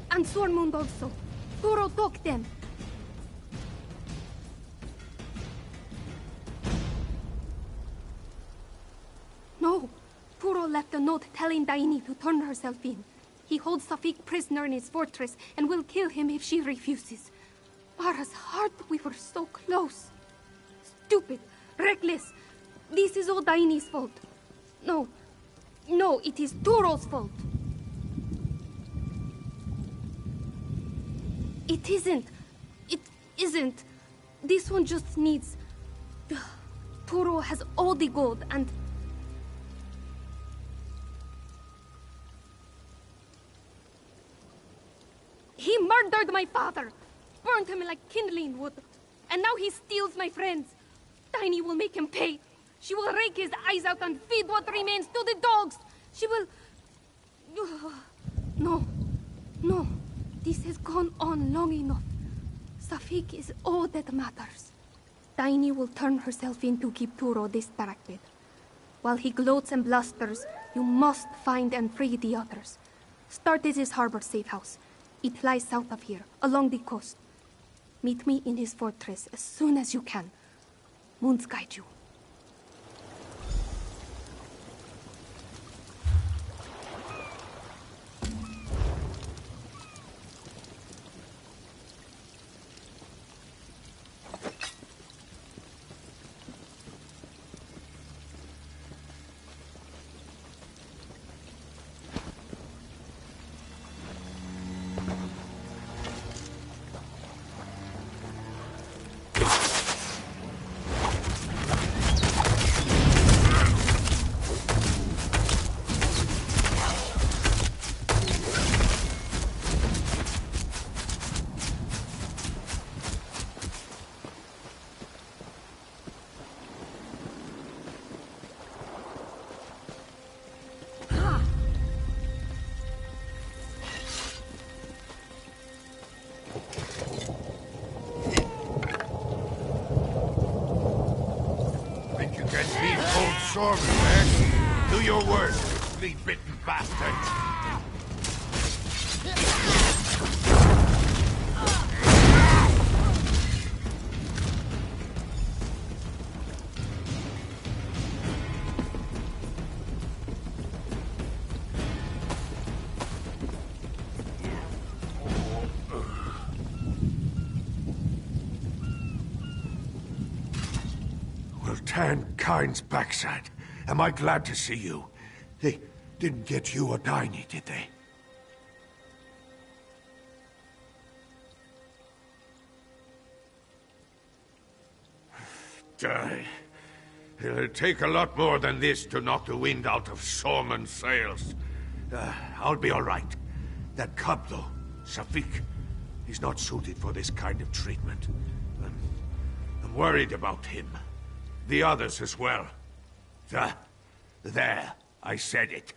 and Sormund also. Turo took them. No, Turo left a note telling Daini to turn herself in. He holds Safik prisoner in his fortress and will kill him if she refuses. Mara's heart, we were so close. Stupid, reckless. This is all Daini's fault. No, it is Turo's fault. It isn't. It isn't. This one just needs... Turo has all the gold and... He murdered my father, burned him like kindling wood, and now he steals my friends. Tiny will make him pay. She will rake his eyes out and feed what remains to the dogs. She will... No. No. This has gone on long enough. Safik is all that matters. Tiny will turn herself in to keep Turo distracted. While he gloats and blusters, you must find and free the others. Start at his harbor safe house. It lies south of here, along the coast. Meet me in his fortress as soon as you can. Moons guide you. Sorry, man. Do your worst, flea-bitten bastard. Well, Tankind's backside. Am I glad to see you? They didn't get you or Tiny, did they? Die. It'll take a lot more than this to knock the wind out of Sorman's sails. I'll be all right. That cub, though, Safik, he's not suited for this kind of treatment. I'm worried about him. The others as well. There, I said it.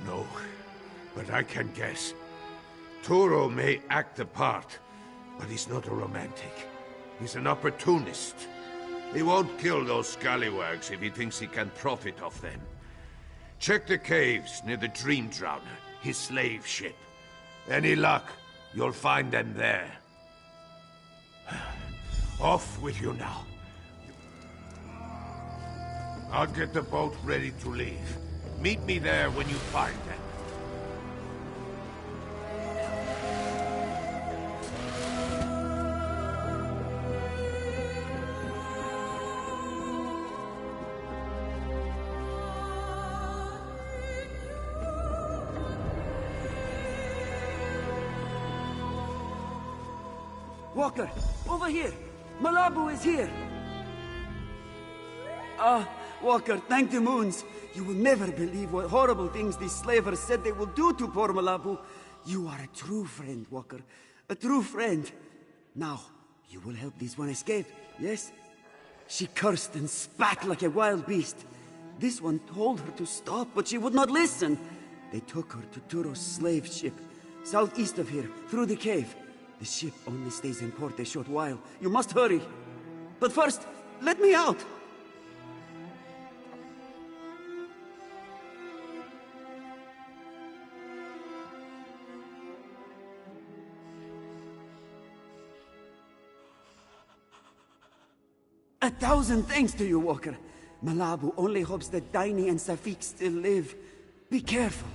No, but I can guess. Turo may act the part, but he's not a romantic. He's an opportunist. He won't kill those scallywags if he thinks he can profit off them. Check the caves near the Dream Drowner, his slave ship. Any luck, you'll find them there. Off with you now. I'll get the boat ready to leave. Meet me there when you find them. Walker, over here! Malabu is here! Walker, thank the moons. You will never believe what horrible things these slavers said they will do to poor Malabu. You are a true friend, Walker. A true friend. Now, you will help this one escape, yes? She cursed and spat like a wild beast. This one told her to stop, but she would not listen. They took her to Turo's slave ship, southeast of here, through the cave. The ship only stays in port a short while. You must hurry. But first, let me out! A thousand thanks to you, Walker. Malabu only hopes that Daini and Safik still live. Be careful.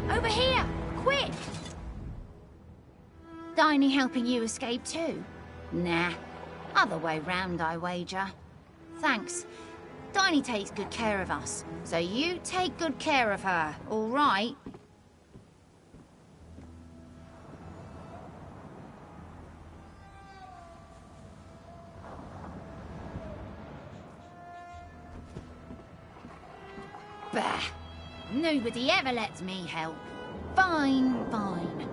Over here! Quick! Daini helping you escape too? Nah. Other way round, I wager. Thanks. Daini takes good care of us, so you take good care of her, all right? Bah! Nobody ever lets me help. Fine, fine.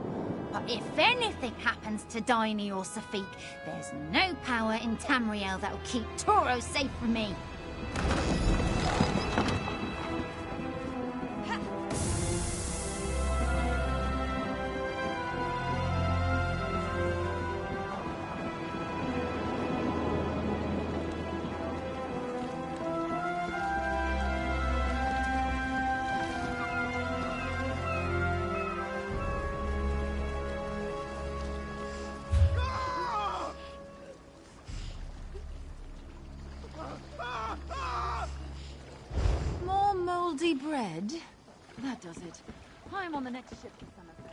But if anything happens to Daini or Safik, there's no power in Tamriel that'll keep Toro safe from me. Bread? That does it. I'm on the next ship to Somerset.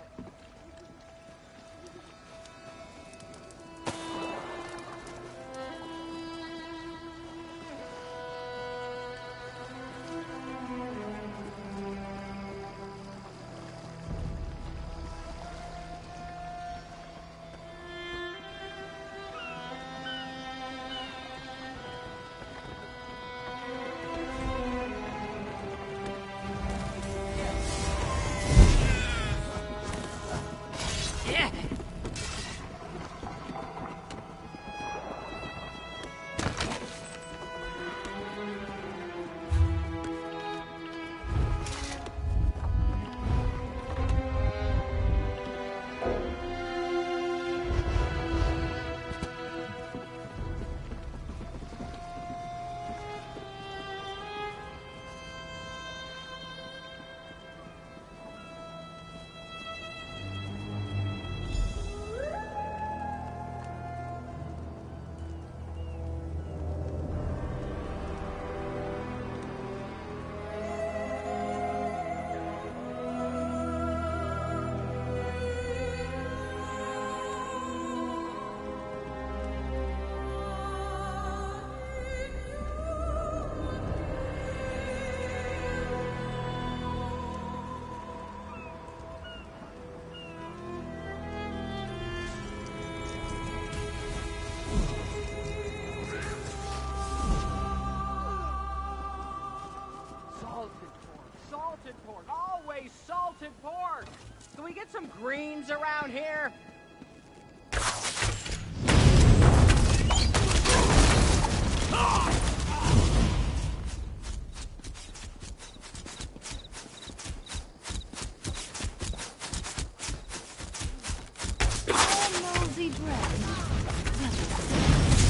can we get some greens around here? Moldy bread.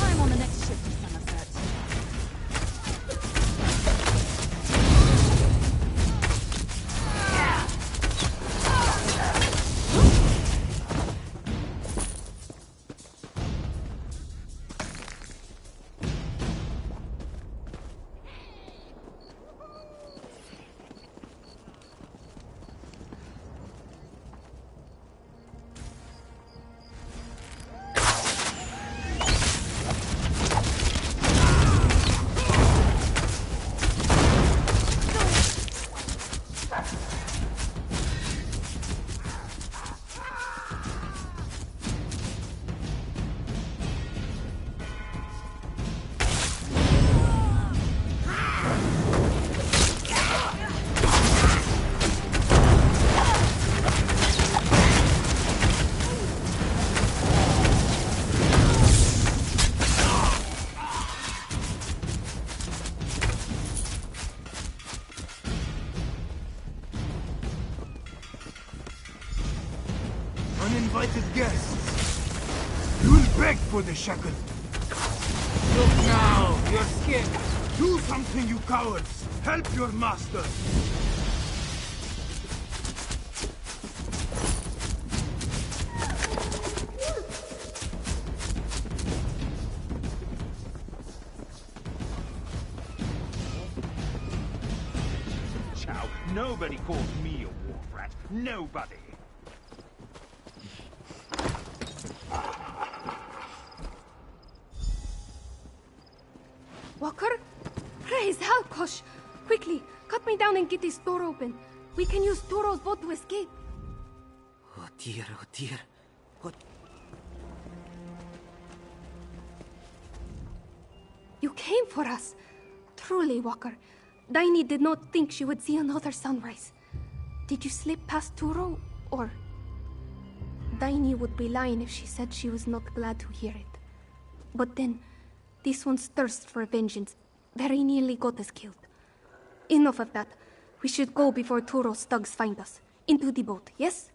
I'm on the next ship to Somerset. Uninvited guests. You'll beg for the shackle. Look now, you're scared. Do something, you cowards. Help your master. Chow, nobody calls me a war rat. Nobody. Walker? Praise Halkosh! Quickly, cut me down and get this door open. We can use Toro's boat to escape. Oh dear, oh dear. What? You came for us. Truly, Walker. Daini did not think she would see another sunrise. Did you slip past Turo, or... Daini would be lying if she said she was not glad to hear it. But then, this one's thirst for vengeance very nearly got us killed. Enough of that. We should go before Turo's thugs find us. Into the boat, yes?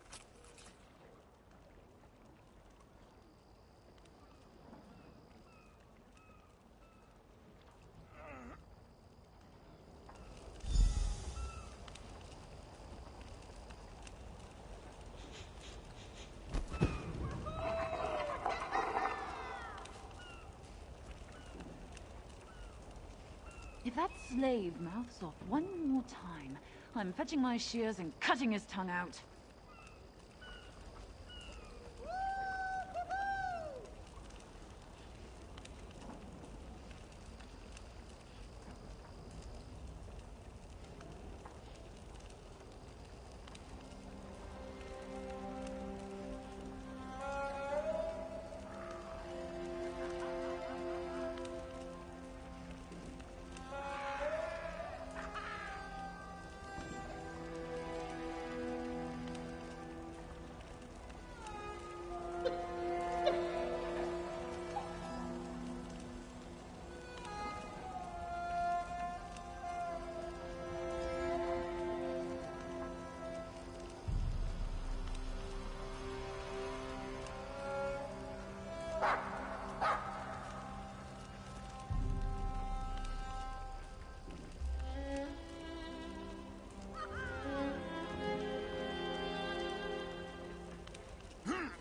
If that slave mouths off one more time, I'm fetching my shears and cutting his tongue out.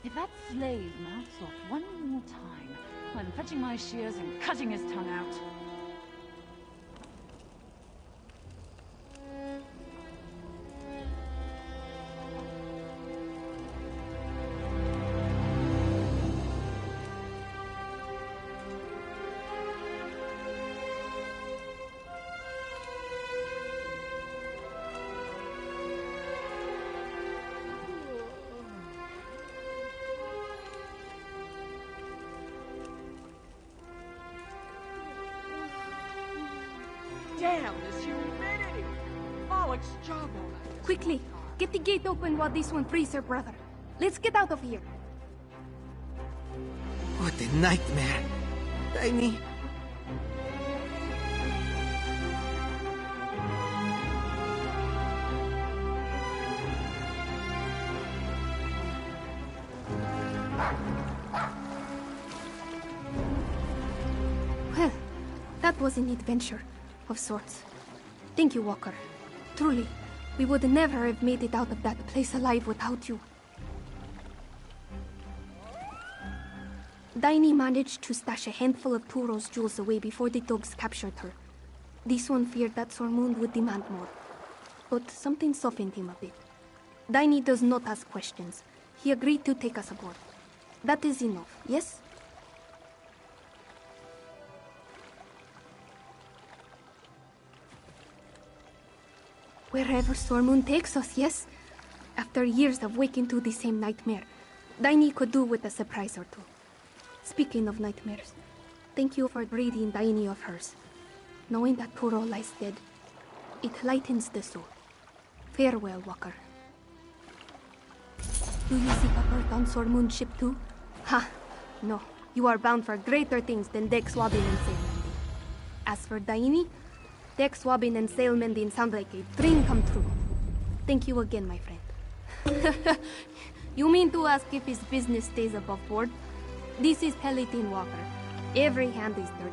If that slave mouths off one more time, I'm fetching my shears and cutting his tongue out. Damn, this humidity! Pollock's jawbone. Quickly, get the gate open while this one frees her brother. Let's get out of here. What a nightmare. Tiny. Well, that was an adventure of sorts. Thank you, Walker. Truly, we would never have made it out of that place alive without you. Daini managed to stash a handful of Turo's jewels away before the dogs captured her. This one feared that Sormund would demand more, but something softened him a bit. Daini does not ask questions. He agreed to take us aboard. That is enough, yes? Wherever Sormund takes us, yes? After years of waking to the same nightmare, Daini could do with a surprise or two. Speaking of nightmares, thank you for breathing Daini of hers. Knowing that Turo lies dead, it lightens the soul. Farewell, Walker. Do you seek a berth on Sormund's ship too? Ha! No, you are bound for greater things than deck swabbing and sail mending. As for Daini, deck swabbing and sail mending sound like a dream come true. Thank you again, my friend. You mean to ask if his business stays above board? This is Pelitin Walker. Every hand is dirty.